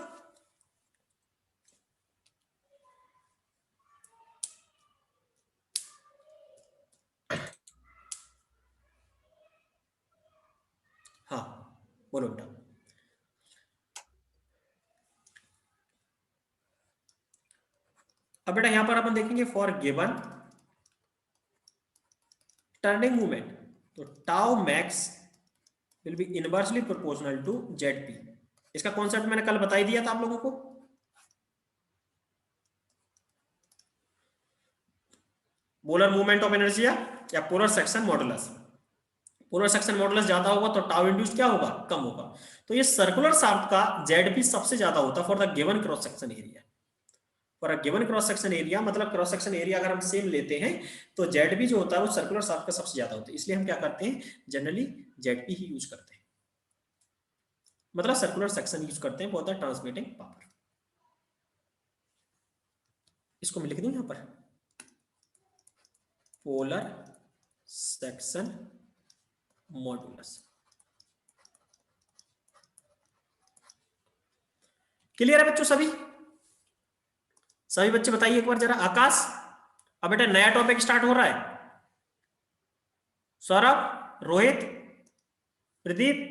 हाँ बोलो बेटा। अब बेटा यहां पर अपन देखेंगे फॉर गिवन टर्निंग मूवमेंट, तो tau max will be inversely proportional to Z P. इसका कॉन्सेप्ट मैंने कल बता ही दिया था आप लोगों को। पोलर मूवमेंट ऑफ इनर्शिया या polar section modulus, polar section modulus ज्यादा होगा तो टाउ इंड्यूस्ड क्या होगा, कम होगा। तो ये सर्कुलर शाफ्ट का जेडपी सबसे ज्यादा होता है for the given cross section area. For a given cross section area मतलब क्रॉस सेक्शन एरिया अगर हम सेम लेते हैं तो जेडपी जो होता है वो सर्कुलर शाफ्ट का सबसे ज्यादा होता है, इसलिए हम क्या करते हैं जनरली जेडपी ही यूज करते हैं, मतलब सर्कुलर सेक्शन यूज करते हैं फॉर द ट्रांसमिटिंग पावर। इसको मैं लिख दूं यहां पर पोलर सेक्शन मॉडुलस। क्लियर है बच्चों सभी, सभी बच्चे बताइए एक बार जरा। आकाश अब बेटा नया टॉपिक स्टार्ट हो रहा है, सौरभ, रोहित, प्रदीप,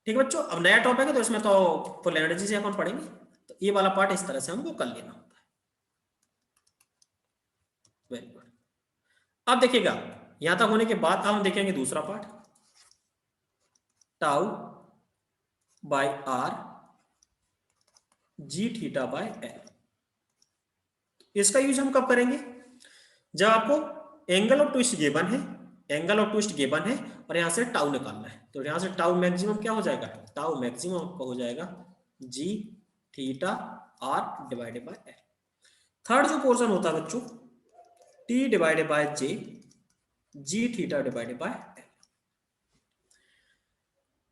ठीक है बच्चों, अब नया टॉपिक है तो इसमें तो फुल एनर्जी से अपन पढ़ेंगे, तो ये वाला पार्ट इस तरह से हमको कर लेना होता है। Very good. अब देखिएगा यहां तक होने के बाद हम देखेंगे दूसरा part, tau by R G theta by L. इसका यूज हम कब करेंगे, जब आपको एंगल ऑफ ट्विस्ट गिवन है, एंगल ऑफ ट्विस्ट गिवन है और यहां से टाउ निकालना है, तो यहां से टाउ मैक्सिमम क्या हो जाएगा, टाउ मैक्सिमम आपका हो जाएगा G theta R divided by L. Third जो पोर्शन होता है बच्चों, T divided by J G theta divided by L.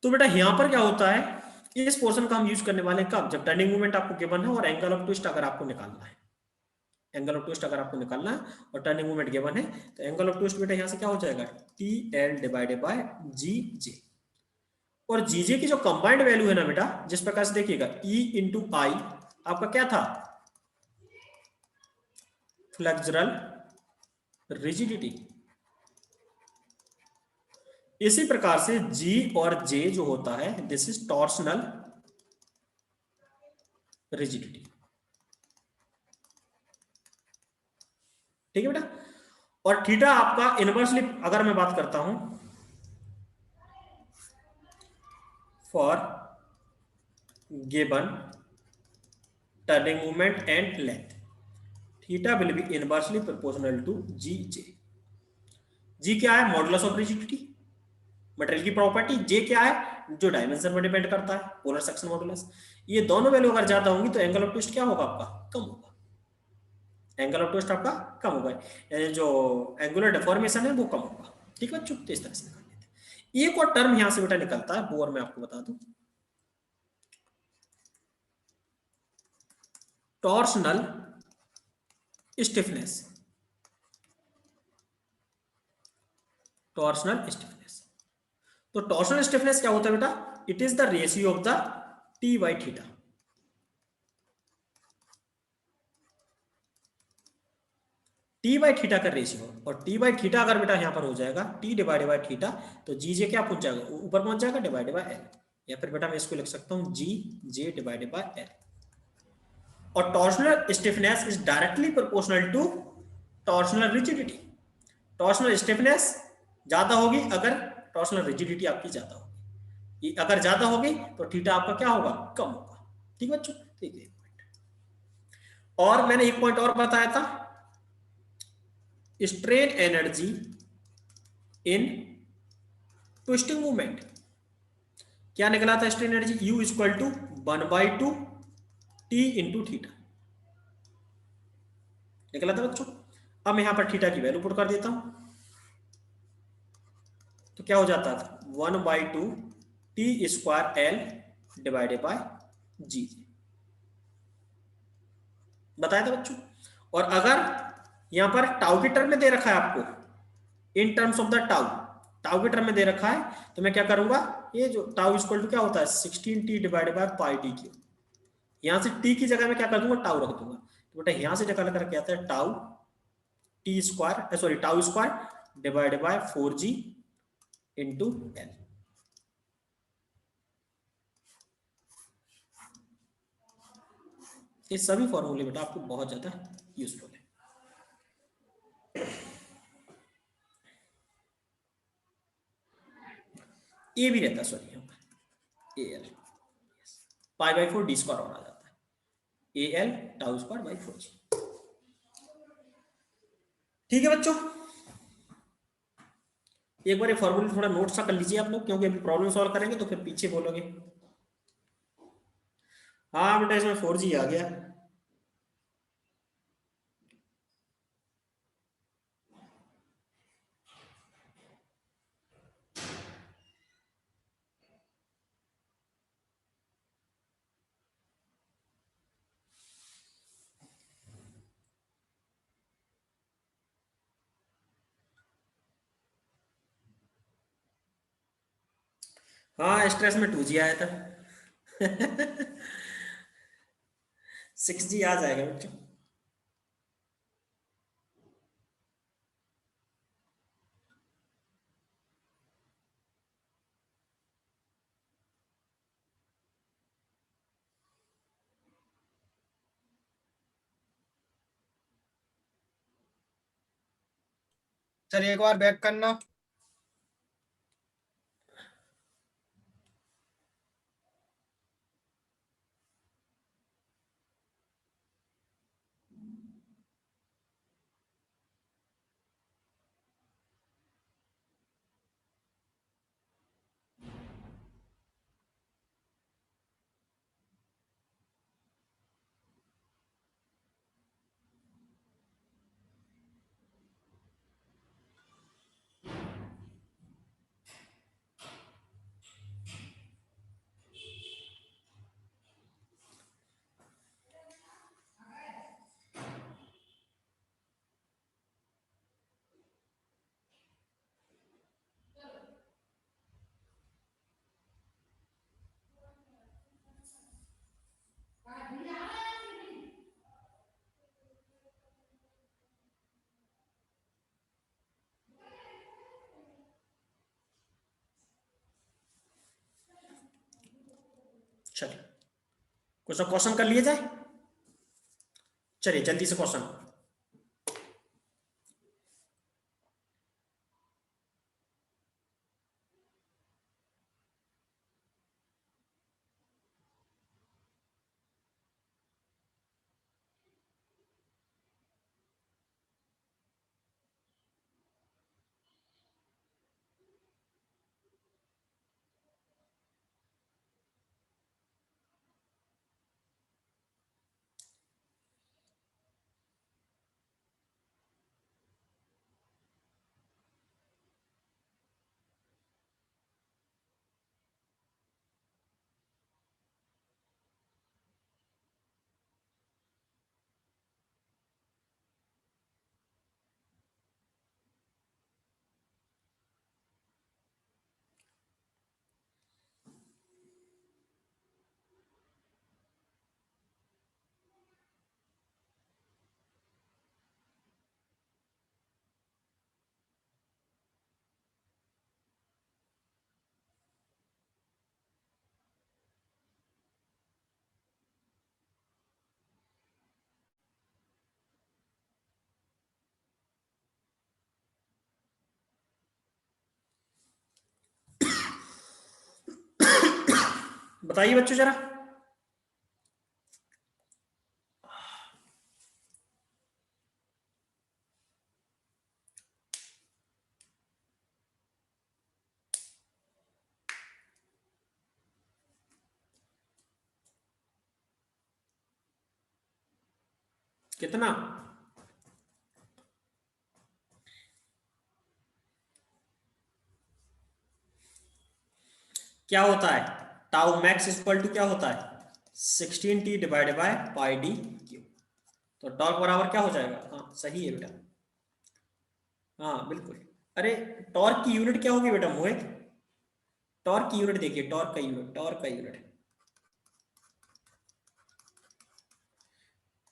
तो बेटा यहां पर क्या होता है, इस पोर्शन का हम यूज करने वाले हैं कब, जब टर्निंग मूवमेंट आपको गिवन है और एंगल ऑफ ट्विस्ट अगर आपको निकालना है, एंगल ऑफ ट्विस्ट अगर आपको निकालना है और टर्निंग मूवमेंट गिवन है, तो एंगल ऑफ ट्विस्ट बेटा यहां से क्या हो जाएगा, टी एल डिवाइडेड बाय जी जे। और जीजे की जो कंबाइंड वैल्यू है ना बेटा, जिस प्रकार से देखिएगा ई इंटू आई आपका क्या था, फ्लेक्सुरल रिजिडिटी। इसी प्रकार से जी और जे जो होता है, दिस इज टॉर्सनल रिजिडिटी। ठीक है बेटा, और थीटा आपका इनवर्सली अगर मैं बात करता हूं, for given turning movement and length, theta will be inversely proportional to G J. G क्या है, मॉडुलस ऑफ रिजिडिटी, मटेरियल की प्रॉपर्टी। जे क्या है, जो डायमेंशन पर डिपेंड करता है, पोलर सेक्शन मॉडुलस। ये दोनों वैल्यू अगर ज्यादा होंगी तो एंगल ऑफ ट्विस्ट क्या होगा आपका, कम होगा, एंगल ऑफ ट्विस्ट आपका कम होगा, यानी जो एंगुलर डिफॉर्मेशन है वो कम होगा। ठीक है बच्चों, तो इस तरह से निकाल लेते हैं। एक और टर्म यहां से बेटा निकलता है, वो और मैं आपको बता दूं, टॉर्सनल स्टिफनेस। टॉर्सनल स्टिफनेस, तो टॉर्सनल स्टिफनेस क्या होता है बेटा, it is the ratio of the T by theta. T by theta का रेशियो, और टी बाई थीटा अगर बेटा यहां पर हो जाएगा टी डिवाइडेड बाई थीटा, तो जी जे क्या पहुंच जाएगा, ऊपर पहुंच जाएगा, डिवाइडेड बाय एल। या फिर बेटा मैं इसको लिख सकता हूं G J divided by L. और torsional stiffness is directly proportional to torsional rigidity. Torsional stiffness ज्यादा होगी अगर टॉर्सनल रिजिडिटी आपकी ज्यादा होगी, अगर ज्यादा होगी तो थीटा आपका क्या होगा, कम होगा। ठीक है बच्चों, ठीक है। और मैंने एक पॉइंट और बताया था, strain energy in twisting movement. क्या निकला था strain energy, U equal to 1/2 T into theta निकला था बच्चों। अब मैं यहां पर थीटा की वैल्यू पुट कर देता हूं, तो क्या हो जाता था 1/2 T square L divided by G, बताया था बच्चों। और अगर यहां पर टाउ की टर्म में दे रखा है आपको, in terms of the tau, tau की टर्म में दे रखा है, तो मैं क्या करूंगा, ये जो टाउ इक्वल टू क्या होता है 16t divided by pi T Q, यहां से t की जगह में क्या कर दूंगा, टाउ रख दूंगा। तो बेटा यहां से निकाल कर क्या आता है, tau T square, sorry tau square divided bye 4g into L. ये सभी फॉर्मूले बेटा आपको बहुत ज्यादा यूजफुल है। ए भी रहता है, सॉरी यहाँ पर A L pi by 4 D square और आ जाता है, A L tau square by 4g। ठीक है बच्चों, एक बार ये फॉर्मूले थोड़ा नोट सा कर लीजिए आप लोग, क्योंकि अभी प्रॉब्लम सॉल्व करेंगे तो फिर पीछे बोलोगे। हाँ बेटा इसमें 4g आ गया। हाँ स्ट्रेस में 2g आया था 6g आ जाएगा बच्चों। सर एक बार बैक करना। चलिए कुछ क्वेश्चन कर लिए जाए। चलिए जल्दी से क्वेश्चन। बताइए बच्चों जरा। कितना? क्या होता है टाउ मैक्स इक्वल टू क्या होता है 16t divided by pi D Q. तो टॉर्क बराबर क्या हो जाएगा? हाँ सही है बेटा, हाँ बिल्कुल। अरे टॉर्क की यूनिट क्या होगी बेटा मोहित? टॉर्क की यूनिट देखिए, टॉर्क का unit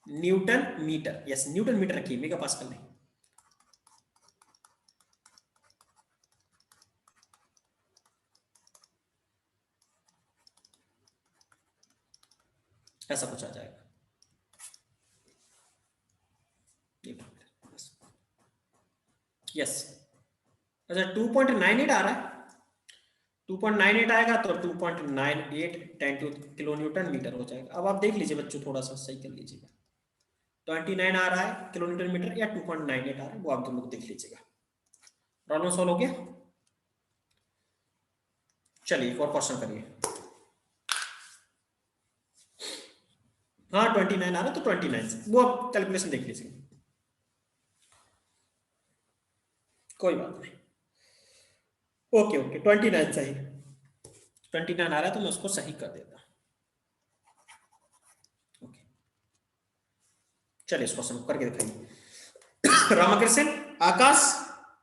newton metre. Yes newton metre रखिए, मेगा पास्कल नहीं। ऐसा कुछ आ जाएगा। यस अच्छा 2.98 आ रहा है। 2.98 आएगा तो 2.98 10 किलो न्यूटन मीटर हो जाएगा। अब आप देख लीजिए बच्चों, थोड़ा सा सही कर लीजिएगा। 29 आ रहा है किलो न्यूटन मीटर या 2.98 आ रहा है, वो आप दोनों को देख लीजिएगा। प्रॉब्लम सॉल्व हो गया। चलिए एक और क्वेश्चन करिए। हाँ 29 आ रहा है तो 29 वो आप कैलकुलेशन देख लीजिए, कोई बात नहीं। ओके ओके 29 सही, 29 आ रहा है तो मैं उसको सही कर देता। ओके चलिए इस क्वेश्चन को करके दिखाइए। रामकृष्ण आकाश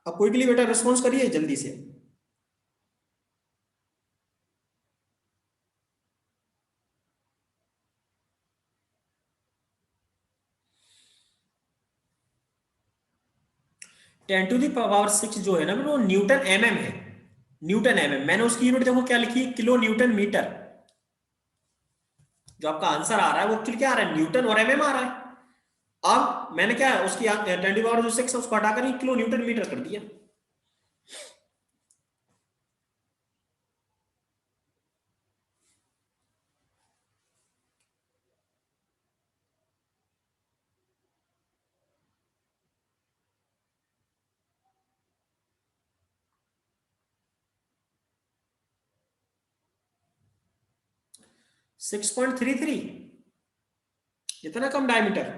अब क्विकली बेटा रिस्पॉन्स करिए जल्दी से। टेन टू दी पावर 6 जो है ना वो न्यूटन mm है, न्यूटन mm। मैंने उसकी यूनिट देखो क्या लिखी है, किलो न्यूटन मीटर। जो आपका आंसर आ रहा है वो एक्चुअली क्या आ रहा है, न्यूटन और mm आ रहा है। अब मैंने क्या उसकी 10⁻⁶ उसको हटाकर ही किलो न्यूटन मीटर कर दिया। (6.33) इतना कम डायमीटर।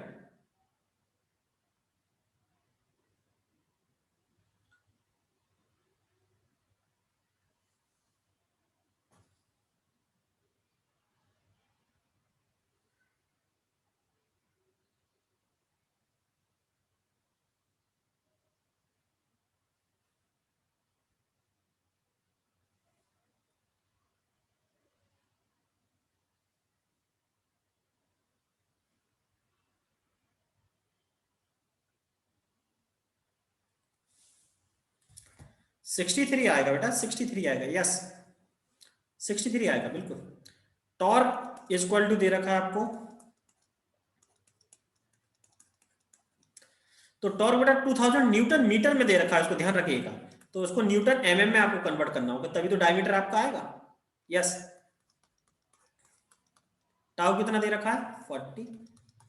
सिक्सटी थ्री आएगा बेटा, 63 आएगा, यस 63 आएगा बिल्कुल। टॉर्क इज इक्वल टू दे रखा है आपको, तो टॉर्क बेटा 2000 न्यूटन मीटर में दे रखा है, उसको ध्यान रखिएगा। तो उसको न्यूटन एमएम में आपको कन्वर्ट करना होगा, तभी तो डायमीटर आपका आएगा। यस, टाउ कितना दे रखा है 40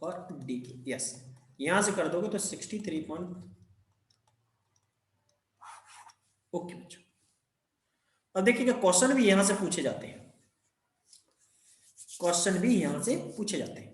और डी की, यस यहां से कर दोगे तो 63 पॉइंट। ओके बच्चों, अब देखिएगा क्वेश्चन भी यहां से पूछे जाते हैं, क्वेश्चन भी यहां से पूछे जाते हैं।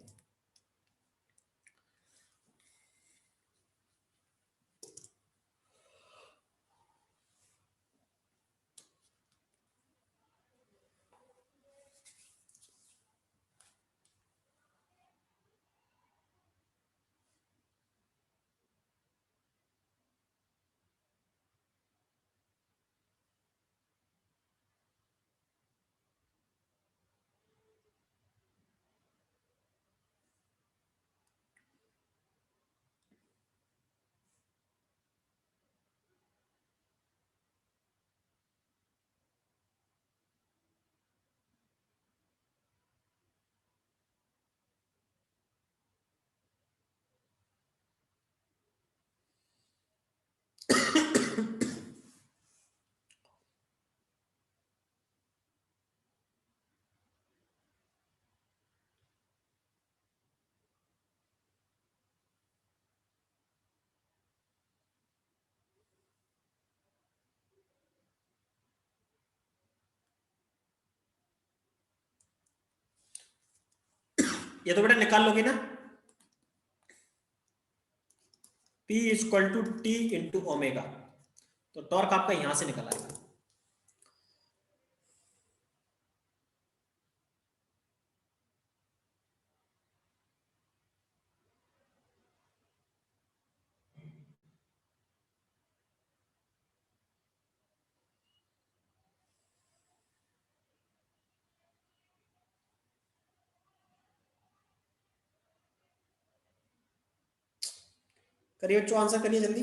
ये तो बेटा निकाल लोगे ना, P is equal to T into omega, तो टॉर्क आपका यहां से निकल आएगा। करिए बच्चों, आंसर करिए जल्दी।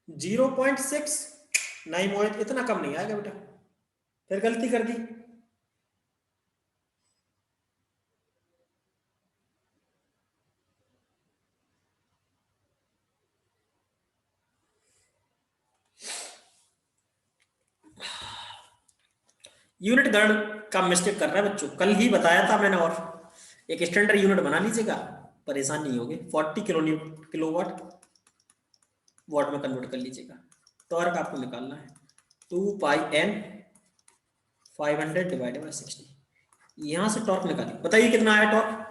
जीरो 0.6 नहीं मोहित, इतना कम नहीं आएगा बेटा, फिर गलती कर दी। यूनिट गण का मिस्टेक कर रहा है बच्चों, कल ही बताया था मैंने, और एक स्टैंडर्ड यूनिट बना लीजिएगा, परेशान नहीं होगे। 40 किलोवाट वाट में कन्वर्ट कर लीजिएगा। टॉर्क आपको निकालना है 2 पाई n 500 डिवाइडेड बाय 60, यहां से टॉर्क निकालिए, बताइए कितना आया टॉर्क।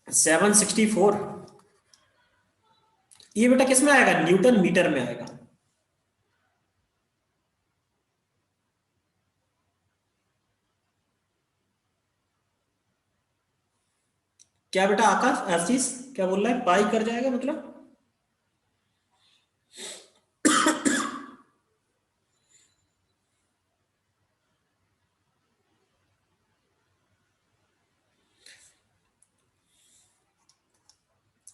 (764), ये बेटा किस में आएगा, न्यूटन मीटर में आएगा। क्या बेटा आकाश, आशीष क्या बोल रहा है, पाई कर जाएगा मतलब?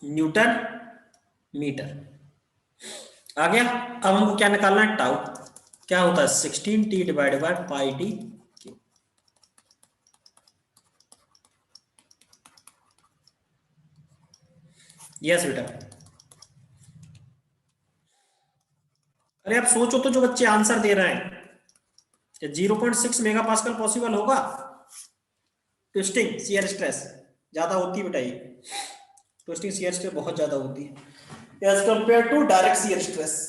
Newton metre. आ गया। अब हमको क्या निकालना है, टाउ। क्या होता है 16t divide by pi T. Yes बेटा। अरे आप सोचो तो, जो बच्चे आंसर दे रहे हैं, क्या 0.6 मेगा पास्कल पॉसिबल होगा? ट्विस्टिंग शियर स्ट्रेस ज्यादा होती है बेटा, ये ट्विस्टिंग शियर स्ट्रेस बहुत ज्यादा होती है as compare to direct shear stress.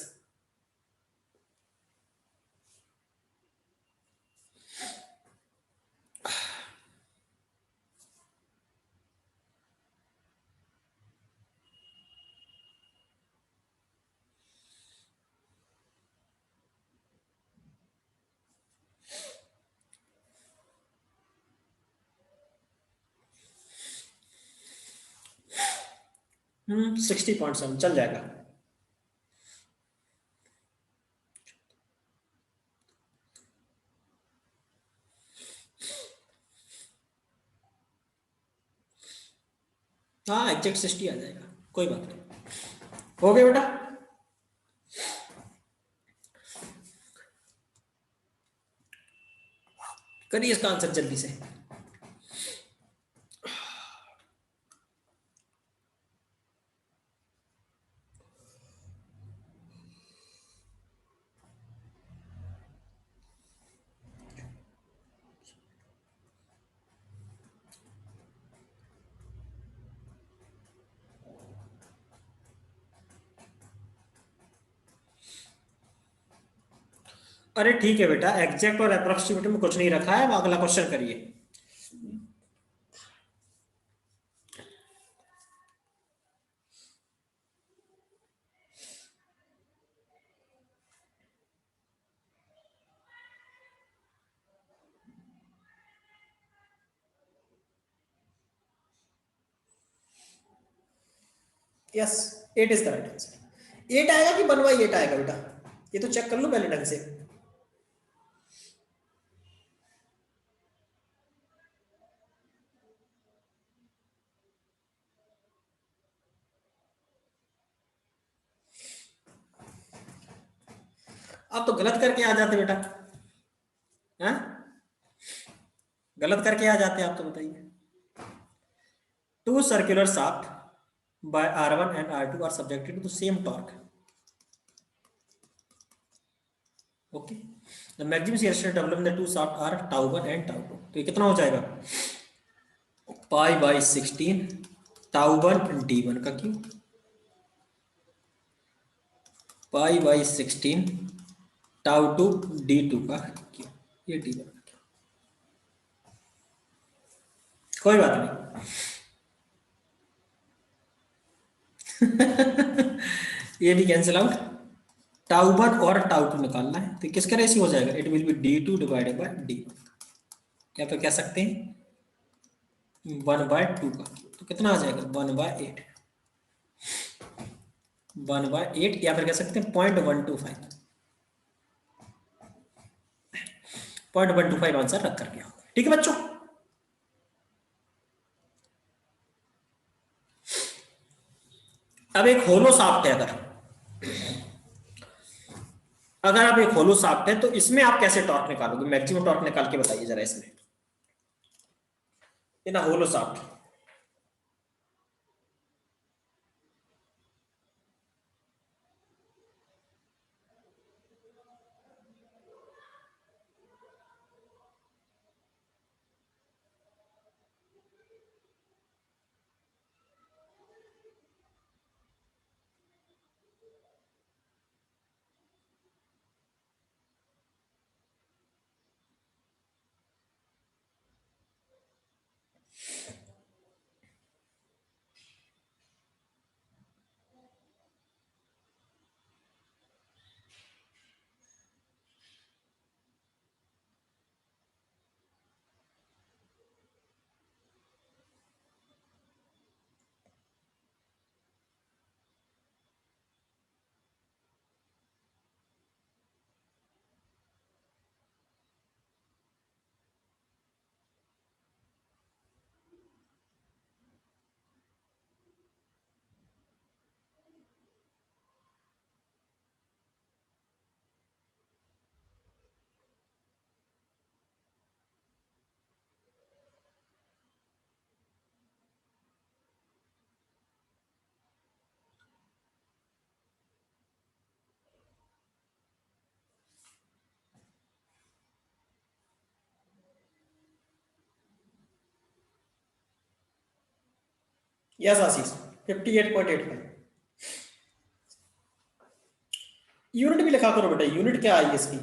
हम्म, 60.7 चल जाएगा। हाँ एग्जैक्ट 60 आ जाएगा, कोई बात नहीं। हो गया बेटा। करिए इसका आंसर जल्दी से। अरे ठीक है बेटा, एग्जैक्ट और अप्रोक्सीमेट में कुछ नहीं रखा है। अब अगला क्वेश्चन करिए। Yes, 8 is the right answer. 8 आएगा कि 1/8 आएगा बेटा, ये तो चेक कर लो पहले ढंग से। आप तो गलत करके आ जाते बेटा। हाँ, गलत करके आ जाते आप तो, बताइए। Two circular shaft by R1 and R2 are subjected to the same torque. Okay. The maximum shear stress developed in the two shafts are tau 1 and tau 2. तो ये कितना हो जाएगा, पाई बाई 16 टाउ 1 d1 का cube, pi by 16 tau 2 d2 का cube, ये d1 का cube. कोई बात नहीं। ये भी कैंसिल आउट। टाउ 1 और टाउ 2 निकालना है, तो किसका रेशियो हो जाएगा, it will be d2 divided by d1। क्या तो कह सकते हैं 1/2 का, तो कितना आ जाएगा 1/8, 1/8, या फिर कह सकते हैं 0.125, 0.125 आंसर रख करके। ठीक है बच्चों। अब एक होलो शाफ्ट है, अगर आप एक होलो शाफ्ट है तो इसमें आप कैसे टॉर्क निकालोगे, मैक्सिमम टॉर्क निकाल के बताइए जरा इसमें, इन होलो शाफ्ट। यस आशीष 58.85। यूनिट भी लिखा करो बेटा, यूनिट क्या आई इसकी?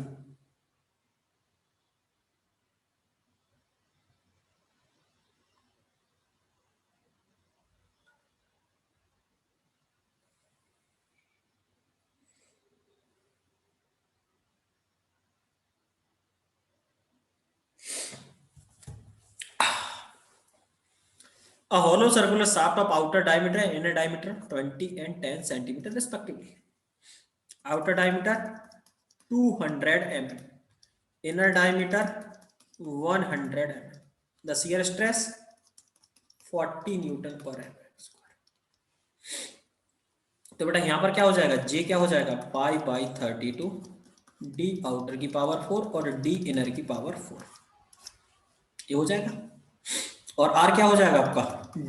A hollow circular shaft of outer diameter and inner diameter 20 and 10 centimeter respectively. Outer diameter 200 mm, inner diameter 100 mm. The shear stress 40 Newton per mm square. तो बेटा यहाँ पर क्या हो जाएगा, J क्या हो जाएगा, पाई बाई 32 D आउटर की पावर 4 और D इनर की पावर 4, ये हो जाएगा। और R क्या हो जाएगा आपका,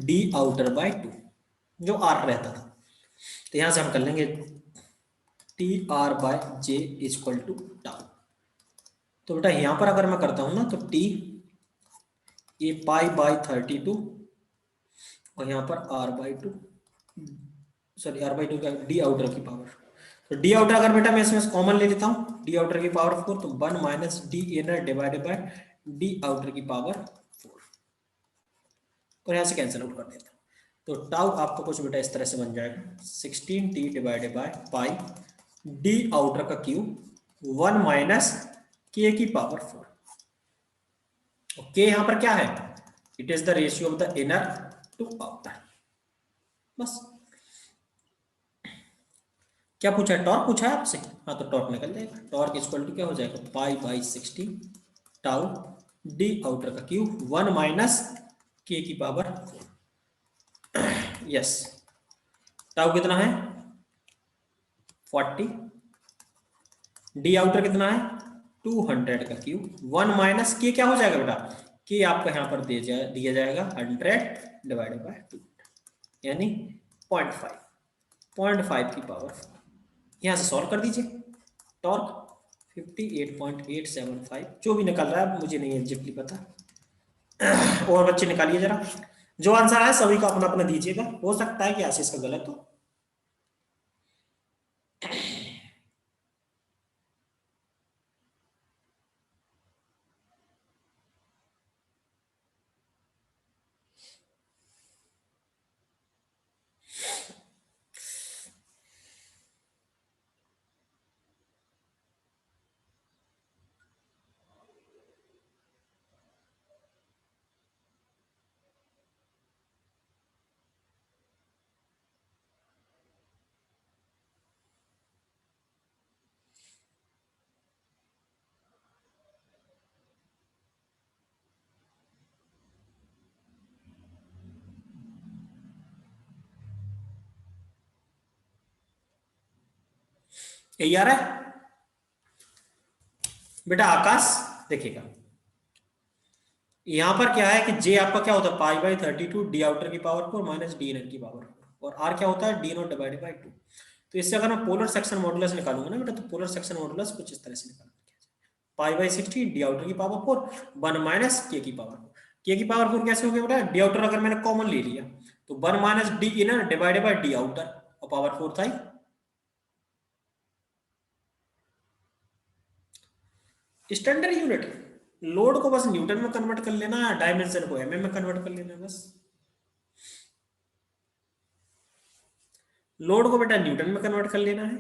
D आउटर बाई 2, जो R रहता था। तो यहां से हम कर लेंगे T R by J equal to tau. तो बेटा यहां पर अगर मैं करता हूं ना तो टी ये पाई बाय 32 और यहां पर R by 2, sorry R by 2 का डी आउटर की पावर। तो डी आउटर अगर बेटा मैं इसमें कॉमन ले लेता हूं, डी आउटर की पावर 4, तो 1 minus D inner divided by D outer की पावर 4, और यहां से कैंसिल आउट कर देता हूं। तो टाउ आपको कुछ बेटा इस तरह से बन जाएगा 16t divided by pi D outer का क्यूब 1 माइनस के की पावर 4। के यहां पर क्या है, it is the ratio of the inner to outer. बस क्या पूछा है, टॉर्क पूछा है आपसे, हाँ तो टॉर्क निकल जाएगा। टॉर्क इक्वल टू क्या हो जाएगा, pi by 60 tau D outer का क्यूब 1 माइनस के की पावर 4। यस, टाउ कितना है 40, डी आउटर कितना है 200 का क्यूब 1 माइनस के क्या हो जाएगा बेटा, के आपका यहां पर दिया जाएगा 100 डिवाइडेड बाय 2, यानी 0.5 की पावर 4। यहां से सॉल्व कर दीजिए, टॉर्क 58.875 जो भी निकल रहा है मुझे नहीं एग्जैक्टली पता। और बच्चे निकालिए जरा, जो आंसर है सभी का अपना अपना दीजिएगा, हो सकता है कि आशीष का गलत हो। यही आ रहा है बेटा आकाश, देखिएगा यहां पर क्या है कि जे आपका क्या होता है पाई बाई 32 डी आउटर की पावर 4 माइनस डी इनर की पावर 4, और आर क्या होता है डी नॉट डिवाइडेड बाई 2। तो इससे अगर मैं पोलर सेक्शन मॉडुलस निकालूंगा ना बेटा, तो पोलर सेक्शन मॉडुलस कुछ इस तरह से निकालूंगा, पाई बाई 60 डी आउटर की पावर 4 1 माइनस के की पावर 4। के की पावर 4 कैसे हो गया बेटा, डी आउटर अगर मैंने कॉमन ले लिया तो 1 minus D inner divided by D outer और पावर 4 था। स्टैंडर्ड यूनिट, लोड को बस न्यूटन में कन्वर्ट कर लेना है, डायमेंशन को एमएम में कन्वर्ट कर लेना है बस। लोड को बेटा न्यूटन में कन्वर्ट कर लेना है,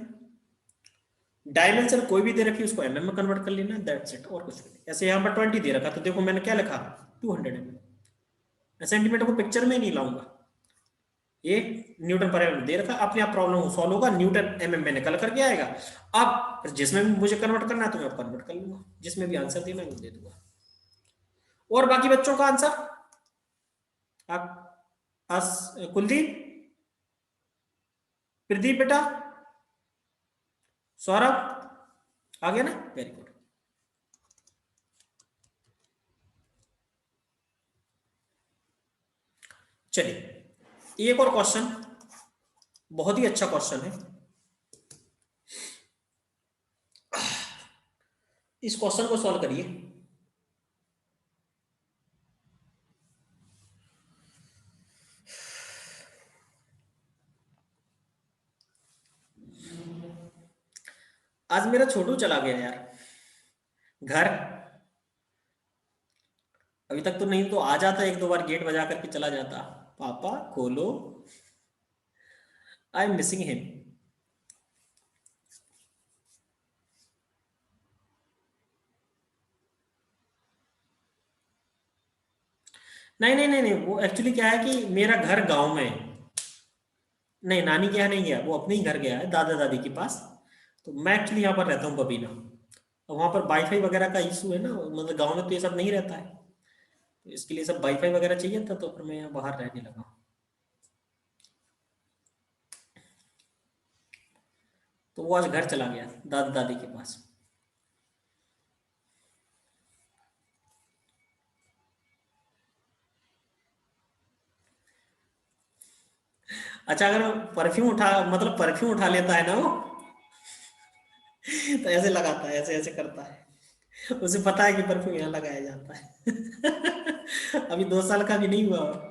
डायमेंशन कोई भी दे रखी है उसको एमएम में कन्वर्ट कर लेना है, दैट्स इट, और कुछ नहीं। ऐसे यहाँ पर 20 दे रखा तो देखो मैंने क्या लिखा 200 mm, सेंटीमीटर को पिक्चर में नहीं लाऊंगा, ये न्यूटन पर एमएम दे रखा, अपने आप प्रॉब्लम सॉल्व होगा, न्यूटन एमएम में निकल करके आएगा। अब जिसमें भी मुझे कन्वर्ट करना है तो मैं कन्वर्ट कर लूंगा, जिसमें भी आंसर देना है वो दे दूंगा। और बाकी बच्चों का आंसर कुलदीप, प्रदीप बेटा, सौरभ आ गया ना, वेरी गुड। चलिए एक और क्वेश्चन, बहुत ही अच्छा क्वेश्चन है, इस क्वेश्चन को सॉल्व करिए। आज मेरा छोटू चला गया यार घर। अभी तक तो नहीं, तो आ जाता, एक दो बार गेट बजा करके चला जाता, पापा खोलो, आई एम मिसिंग हिम। नहीं नहीं नहीं नहीं, वो एक्चुअली क्या है कि मेरा घर गांव में है। नहीं, नानी के यहाँ नहीं गया, वो अपने ही घर गया है, दादा दादी के पास। तो मैं एक्चुअली यहाँ पर रहता हूँ बबीना, और वहाँ पर वाईफाई वगैरह का इशू है ना, मतलब गांव में तो ये सब नहीं रहता है, तो इसके लिए सब वाईफाई वगैरह चाहिए था, तो फिर मैं यहाँ बाहर रहने लगा। तो वो आज घर चला गया दादा दादी के पास। अच्छा, अगर परफ्यूम उठा, मतलब परफ्यूम उठा लेता है ना वो, तो ऐसे लगाता है, ऐसे ऐसे करता है, उसे पता है कि परफ्यूम यहाँ लगाया जाता है। अभी 2 साल का भी नहीं हुआ वो।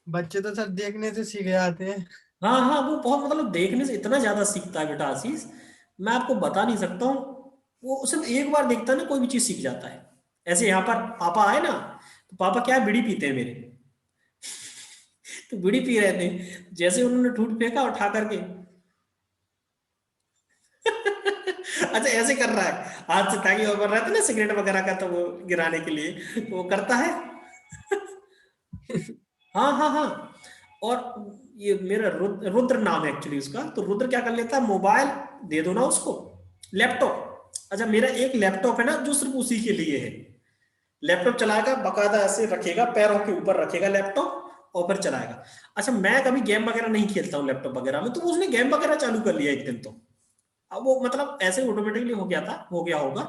बच्चे तो सर देखने से सीख जाते हैं। हाँ हाँ, वो बहुत, मतलब देखने से इतना ज्यादा सीखता है बेटा आशीष, मैं आपको बता नहीं सकता हूँ। वो सिर्फ एक बार देखता है ना, कोई भी चीज सीख जाता है। ऐसे यहाँ पर पापा आए ना, तो पापा क्या है, बीड़ी पीते हैं मेरे, तो बीड़ी पी रहे थे, जैसे उन्होंने ठूठ फेंका उठा करके, अच्छा ऐसे कर रहा है हाथ से, ताकि ऊपर रहता है ना सिगरेट वगैरह का, तो वो गिराने के लिए वो करता है। हाँ हाँ हाँ। और ये मेरा रुद्र नाम है एक्चुअली उसका, तो रुद्र क्या कर लेता है, मोबाइल दे दो ना उसको, लैपटॉप। अच्छा, मेरा एक लैपटॉप है ना जो सिर्फ उसी के लिए है, लैपटॉप चलाएगा बकायदा, ऐसे रखेगा पैरों के ऊपर रखेगा लैपटॉप, और फिर चलाएगा। अच्छा, मैं कभी गेम वगैरह नहीं खेलता हूँ लैपटॉप वगैरह में, तो उसने गेम वगैरह चालू कर लिया एक दिन तो। अब वो मतलब ऐसे ऑटोमेटिकली हो गया था, हो गया होगा,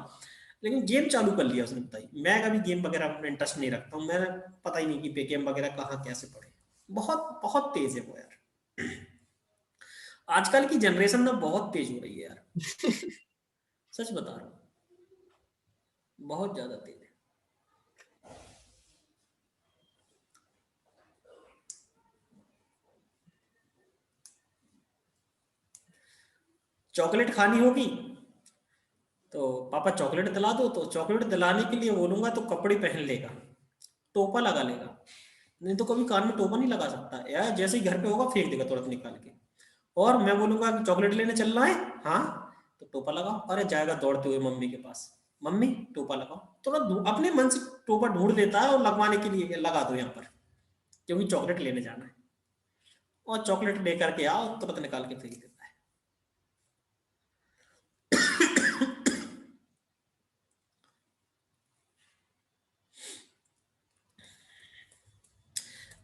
लेकिन गेम चालू कर लिया उसने, बताइए। मैं कभी गेम वगैरह में इंटरेस्ट नहीं रखता हूँ, मैं पता ही नहीं कि गेम वगैरह कहाँ कैसे पढ़े। बहुत बहुत तेज है वो यार, आजकल की जनरेशन ना बहुत तेज हो रही है यार, सच बता रहा हूँ, बहुत ज्यादा तेज है। चॉकलेट खानी होगी तो पापा चॉकलेट दिला दो, तो चॉकलेट दिलाने के लिए बोलूंगा तो कपड़े पहन लेगा, टोपा लगा लेगा, नहीं तो कभी कान में टोपा नहीं लगा सकता यार, जैसे ही घर पे होगा फेंक देगा तुरंत निकाल के। और मैं बोलूंगा कि चॉकलेट लेने चलना है, हाँ, तो टोपा लगाओ, अरे जाएगा दौड़ते हुए मम्मी के पास, मम्मी टोपा लगाओ, तुरंत अपने मन से टोपा ढूंढ लेता है, और लगवाने के लिए लगा दो यहाँ पर, क्योंकि चॉकलेट लेने जाना है, और चॉकलेट लेकर के आओ तुरंत निकाल के फेंक देता है।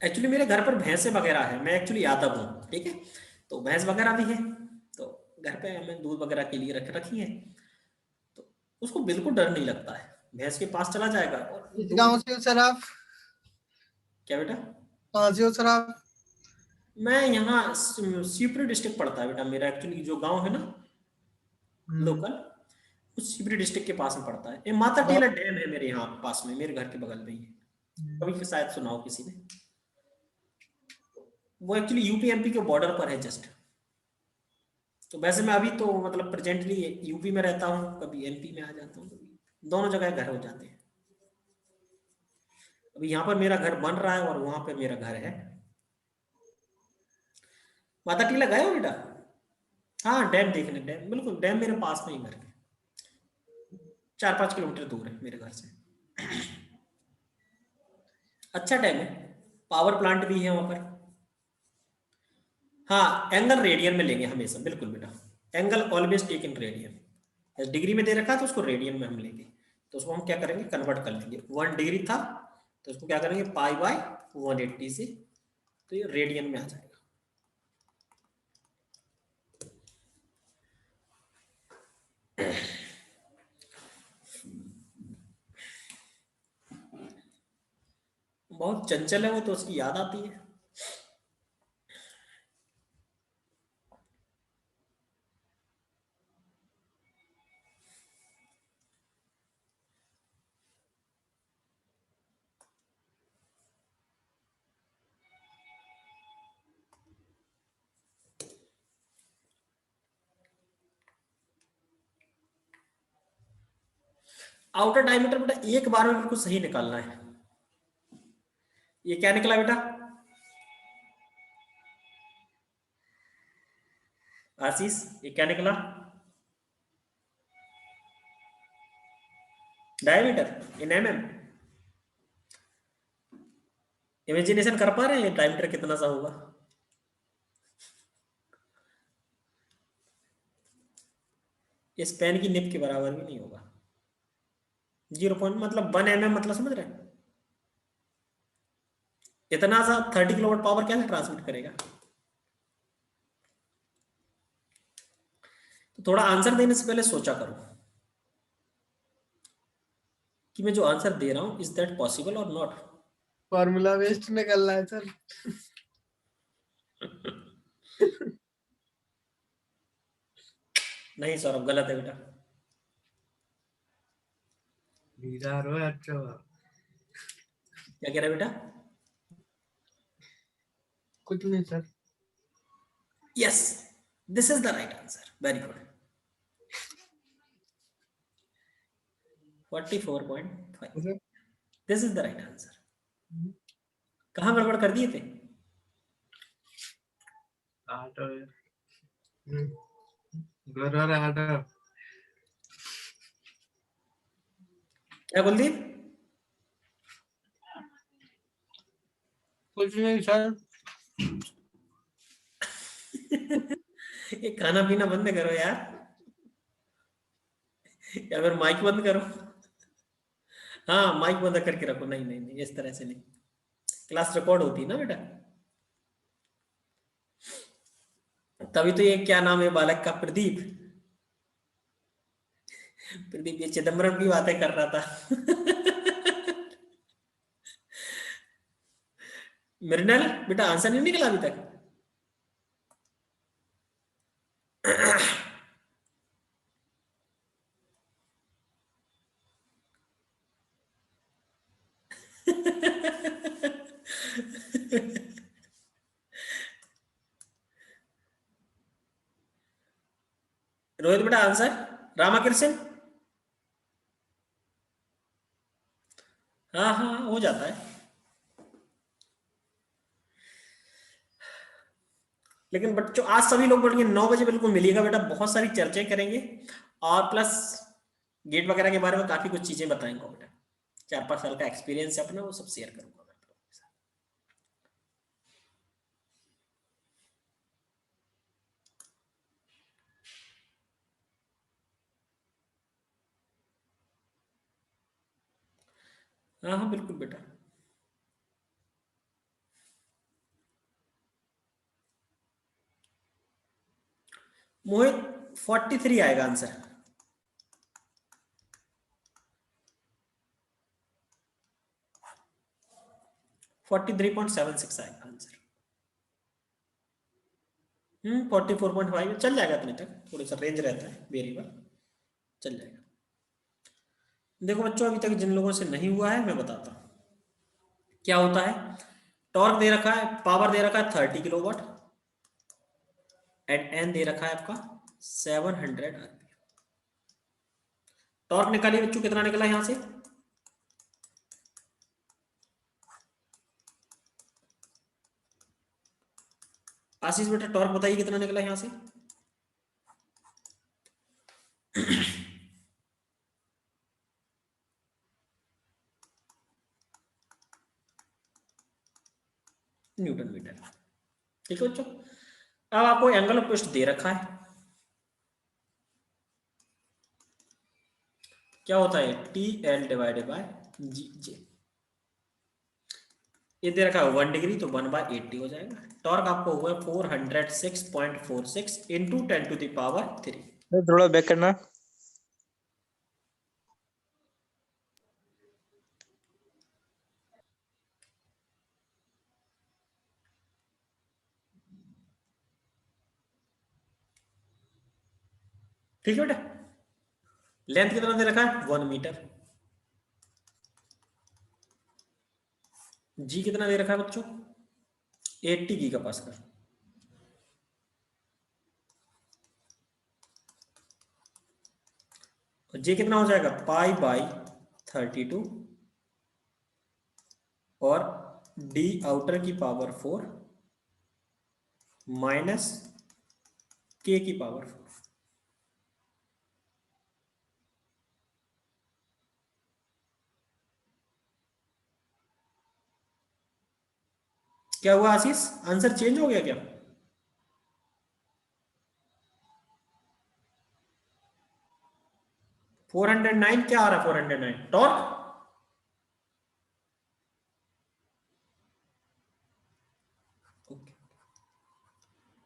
एक्चुअली मेरे घर पर भैंसे वगैरह है, मैं एक्चुअली यादव हूँ, ठीक है, तो भैंस वगैरह भी है, तो घर पे हमें दूध वगैरह के लिए रख रखी है, तो उसको बिल्कुल डर नहीं लगता है, भैंस के पास चला जाएगा और इस गांव दूध। से हो सर आप? क्या बेटा? कहाँ से हो सर आप? मैं यहाँ शिवपुरी डिस्ट्रिक्ट पड़ता है बेटा मेरा, एक्चुअली जो गांव है ना हम्म, लोकल, उस शिवपुरी डिस्ट्रिक्ट के पास में पड़ता है। ये माता टीला डैम है मेरे यहाँ पास में, मेरे घर के बगल में ही है, कभी शायद सुनाओ किसी ने। वो एक्चुअली यूपी एमपी के बॉर्डर पर है जस्ट। तो वैसे मैं अभी तो मतलब प्रेजेंटली यूपी में रहता हूँ, कभी एमपी में आ जाता हूँ, कभी दोनों जगह घर हो जाते हैं। अभी यहाँ पर मेरा घर बन रहा है और वहां पे मेरा घर है। माता टीला गए हो बेटा? हाँ, डैम देखने, डैम बिल्कुल, डैम मेरे पास में ही घर है, 4-5 किलोमीटर दूर है मेरे घर से। अच्छा डैम है, पावर प्लांट भी है वहां पर। हाँ, एंगल रेडियन में लेंगे हमेशा, बिल्कुल बेटा, angle always take in radian, degree में दे रखा है तो उसको रेडियन में हम लेंगे, तो उसको हम क्या करेंगे, कन्वर्ट कर लेंगे, 1 डिग्री था तो उसको क्या करेंगे, पाई बाय 180 से, तो ये रेडियन में आ जाएगा। बहुत चंचल है वो, तो उसकी याद आती है। आउटर डायमीटर बेटा एक बार में बिल्कुल सही निकालना है। ये क्या निकला बेटा? आशीष ये क्या निकला? डायमीटर इन mm। इमेजिनेशन कर पा रहे हैं डायमीटर कितना सा होगा? इस पेन की निब के बराबर भी नहीं होगा। 0 पॉइंट मतलब 1 mm, मतलब समझ रहे हैं? इतना सा 30 किलोवाट पावर कैसे ट्रांसमिट करेगा? तो थोड़ा आंसर देने से पहले सोचा करो कि मैं जो आंसर दे रहा हूं इज दैट पॉसिबल और नॉट। फॉर्मूला वेस्ट निकल रहा है सर। नहीं सौरभ गलत है बेटा। अच्छा क्या कह रहे बेटा? कुछ नहीं sir. Yes this is the right answer, very good. 44.5 this is the right answer. कहां गड़बड़ कर दिए थे? क्या कुलदीप? कुछ नहीं सर। ये खाना पीना बंद करो यार, या फिर माइक बंद करो। हाँ माइक बंद करके रखो। नहीं नहीं नहीं इस तरह से नहीं, क्लास रिकॉर्ड होती है ना बेटा। तभी तो ये क्या नाम है बालक का, प्रदीप। प्रदीप ये चिदम्बरम की बातें कर रहा था। मृणाल बेटा आंसर नहीं निकला अभी तक? रोहित बेटा आंसर रामाकृष्ण। हाँ हाँ हो जाता है, लेकिन बच्चों आज सभी लोग बढ़िए 9 बजे बिल्कुल मिलिएगा बेटा, बहुत सारी चर्चाएं करेंगे और प्लस गेट वगैरह के बारे में काफी कुछ चीजें बताएंगे बेटा। 4-5 साल का एक्सपीरियंस है अपना, वो सब शेयर करूंगा मैं आप लोगों के साथ। हाँ हाँ बिल्कुल बेटा। मोहित 43 आएगा आंसर। 43.76 आएगा आंसर। 44.5 चल जाएगा इतने तक, थोड़ा सा रेंज रहता है वेरिएबल, चल जाएगा। देखो बच्चों अभी तक जिन लोगों से नहीं हुआ है मैं बताता हूँ क्या होता है। टॉर्क दे रखा है, पावर दे रखा है 30 किलोवाट एंड एन दे रखा है आपका 700 आरपीएम। टॉर्क निकालिए बच्चों, कितना निकला यहां से? आशीष बेटा टॉर्क बताइए कितना निकला यहां से? Newton metre. ठीक है बच्चों, अब आपको एंगल ऑफ ट्विस्ट दे रखा है, क्या होता है टी एल डिवाइडेड बाय जी जे। ये दे रखा है 1 डिग्री तो 1/80 हो जाएगा। टॉर्क आपको हुआ 406.46 इंटू 10⁻³ थोड़ा बैक करना। ठीक है बेटा। लेंथ कितना दे रखा है 1 मीटर। जी कितना दे रखा है बच्चों 80 गीगापास्कल। और जे कितना हो जाएगा पाई बाई 32 और डी आउटर की पावर 4 माइनस के की पावर 4। क्या हुआ आशीष, आंसर चेंज हो गया क्या? फोर 409 क्या आ रहा है? 409 टॉर्क।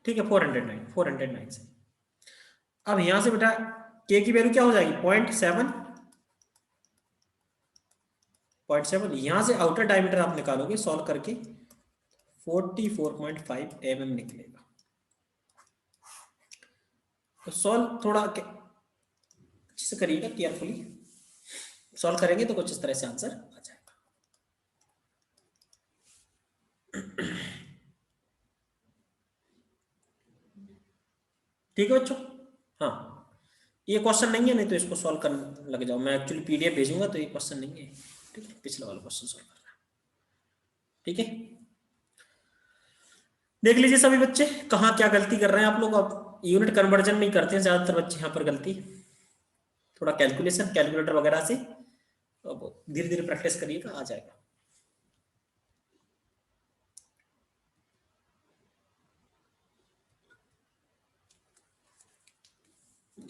ठीक है, 409 से। अब यहां से बेटा के की वैल्यू क्या हो जाएगी? 0.7 यहां से आउटर डायमीटर आप निकालोगे सॉल्व करके 44.5 mm निकलेगा। तो सॉल्व थोड़ा अच्छे से करिएगा, केयरफुली सॉल्व करेंगे तो कुछ इस तरह से आंसर आ जाएगा। ठीक है बच्चों, हाँ ये क्वेश्चन नहीं है, नहीं तो इसको सॉल्व करने लग जाओ। मैं एक्चुअली पीडीएफ भेजूंगा तो ये क्वेश्चन नहीं है। ठीक है, पिछले वाला क्वेश्चन सॉल्व करना है। ठीक है, देख लीजिए सभी बच्चे कहाँ क्या गलती कर रहे हैं आप लोग। अब यूनिट कन्वर्जन में ही करते हैं ज्यादातर बच्चे यहाँ पर गलती, थोड़ा कैलकुलेशन कैलकुलेटर वगैरह से। अब धीरे धीरे प्रैक्टिस करिएगा, आ जाएगा।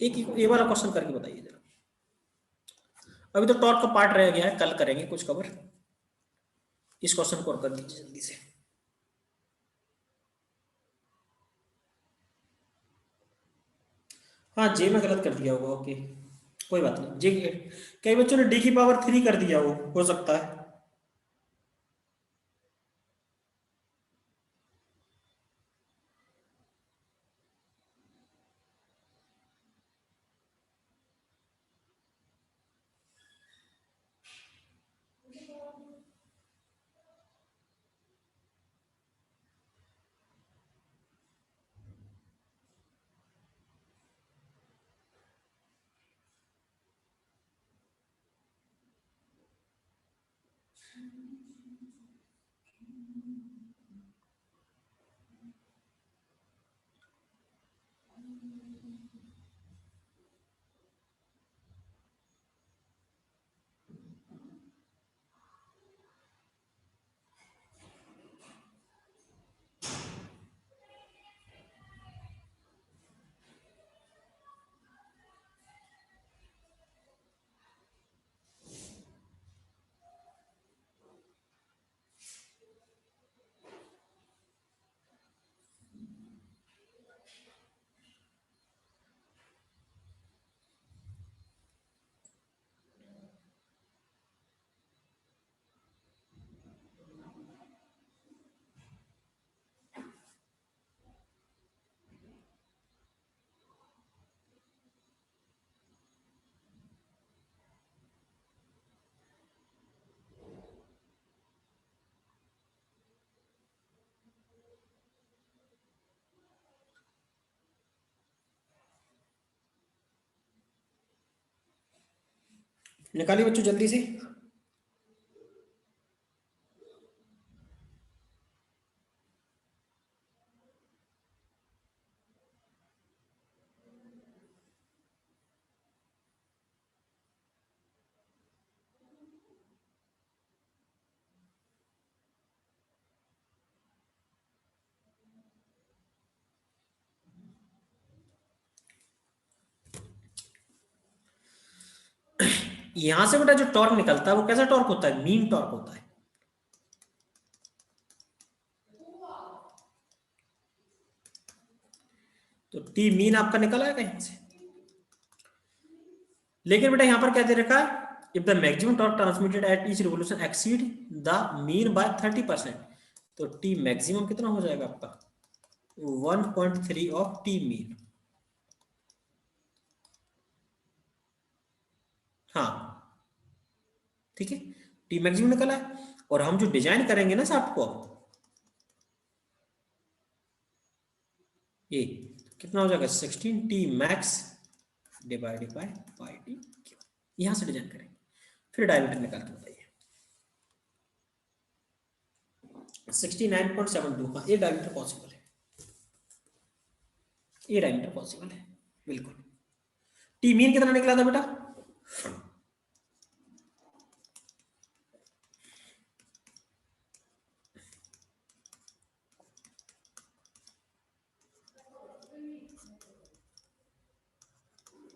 एक ये वाला क्वेश्चन करके बताइए जरा। अभी तो टॉर्क का पार्ट रह गया है, कल करेंगे कुछ कवर। इस क्वेश्चन को और कर दीजिए जल्दी से। हाँ जे में गलत कर दिया होगा, ओके कोई बात नहीं। जे कई बच्चों ने डी की पावर 3 कर दिया हो सकता है। निकालिए बच्चों जल्दी से। यहां से बेटा जो टॉर्क निकलता है वो कैसा टॉर्क होता है? मीन टॉर्क होता है। तो टी मीन आपका निकल आएगा यहां से। लेकिन बेटा यहां पर क्या दे रखा है? If the maximum torque transmitted at each revolution exceed the mean by 30%, तो टी मैक्सिमम कितना हो जाएगा आपका? 1.3 ऑफ टी मीन। हाँ ठीक है, टी मैक्सिमम निकला है। और हम जो डिजाइन करेंगे ना शाफ्ट को, ये कितना हो जाएगा? 16 T max divided by pi T Q. यहां से डिजाइन करेंगे, फिर डायमीटर निकाल के बताइए। 69.72 का ये डायमीटर पॉसिबल है, ये डायमीटर पॉसिबल है बिल्कुल। टी मीन कितना निकला था बेटा?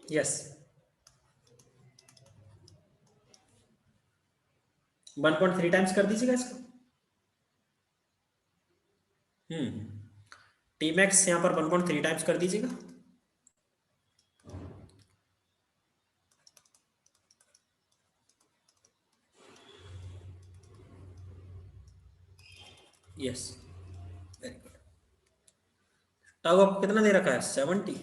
यस 1.3 टाइम्स कर दीजिएगा इसको। टी मैक्स यहां पर 1.3 टाइम्स कर दीजिएगा। Yes very good. टाउ आपको कितना दे रखा है? 70।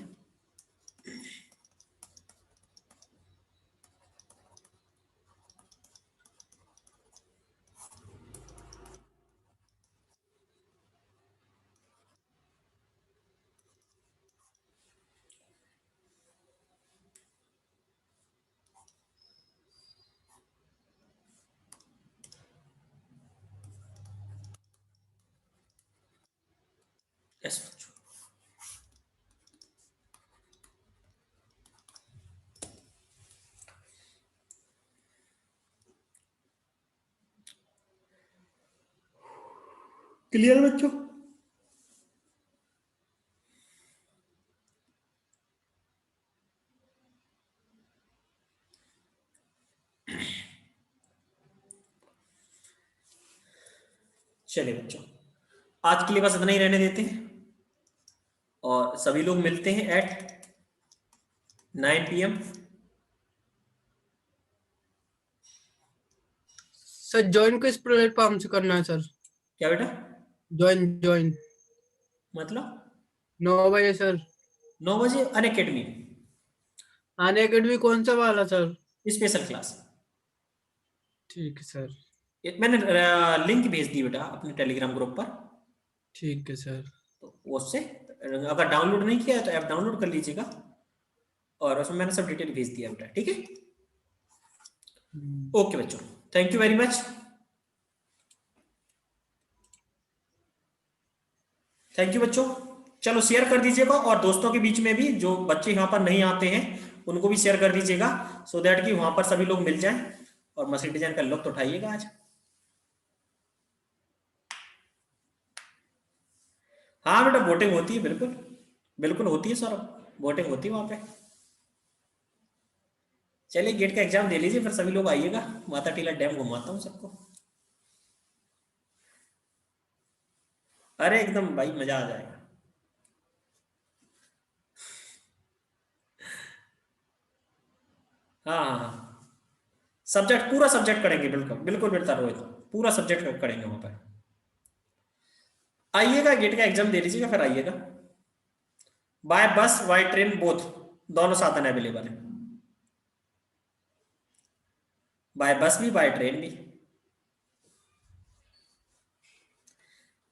यस क्लियर बच्चों? चलिए बच्चों, आज के लिए बस इतना ही रहने देते हैं और सभी लोग मिलते हैं एट 9 PM। सर ज्वाइन किस प्लेटफॉर्म से करना है सर? क्या बेटा? ज्वाइन मतलब 9 बजे सर। 9 बजे अनअकैडमी अनअकैडमी कौन सा वाला सर? Special class. ठीक है सर। मैंने लिंक भेज दी बेटा अपने टेलीग्राम ग्रुप पर, ठीक है सर। तो उससे अगर डाउनलोड नहीं किया है तो ऐप डाउनलोड कर लीजिएगा और उसमें मैंने सब डिटेल भेज दिया बेटा, ठीक है? ओके बच्चों, thank you very much. Thank you बच्चों। चलो शेयर कर दीजिएगा और दोस्तों के बीच में भी जो बच्चे यहाँ पर नहीं आते हैं उनको भी शेयर कर दीजिएगा, सो दैट कि वहां पर सभी लोग मिल जाएं और मशीन डिजाइन का लुत्फ उठाइएगा आज। हाँ बेटा वोटिंग होती है, बिल्कुल बिल्कुल होती है सर, वोटिंग होती है वहां पे। चलिए गेट का एग्जाम दे लीजिए, फिर सभी लोग आइएगा, माता टीला डैम घुमाता हूँ सबको। अरे एकदम भाई मजा आ जाएगा। हाँ हाँ हाँ, सब्जेक्ट पूरा सब्जेक्ट करेंगे, बिल्कुल बिल्कुल बेटा रोहित, पूरा सब्जेक्ट करेंगे वहां पर। आइएगा, गेट का एग्जाम दे लीजिएगा फिर आइएगा। बाय बस बाय ट्रेन बोथ, दोनों साधन अवेलेबल है, बाय बस भी बाय ट्रेन भी।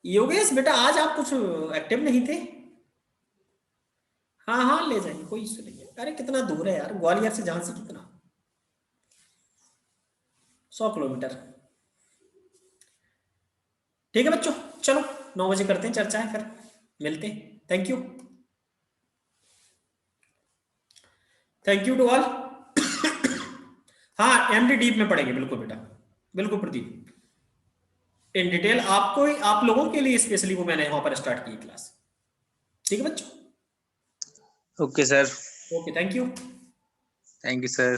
योगेश बेटा आज आप कुछ एक्टिव नहीं थे? हाँ हाँ ले जाइए, कोई इश्यू नहीं है। अरे कितना दूर है यार, ग्वालियर से झांसी कितना, 100 किलोमीटर। ठीक है बच्चों, चलो 9 बजे करते हैं चर्चा है, फिर मिलते हैं। Thank you, thank you to all. हाँ एमडी डीप में पढ़ेंगे बिल्कुल बेटा, बिल्कुल प्रदीप, इन डिटेल आपको, आप लोगों के लिए स्पेशली वो मैंने वहां पर स्टार्ट की क्लास। ठीक है बच्चों? Okay sir, okay thank you. Thank you sir.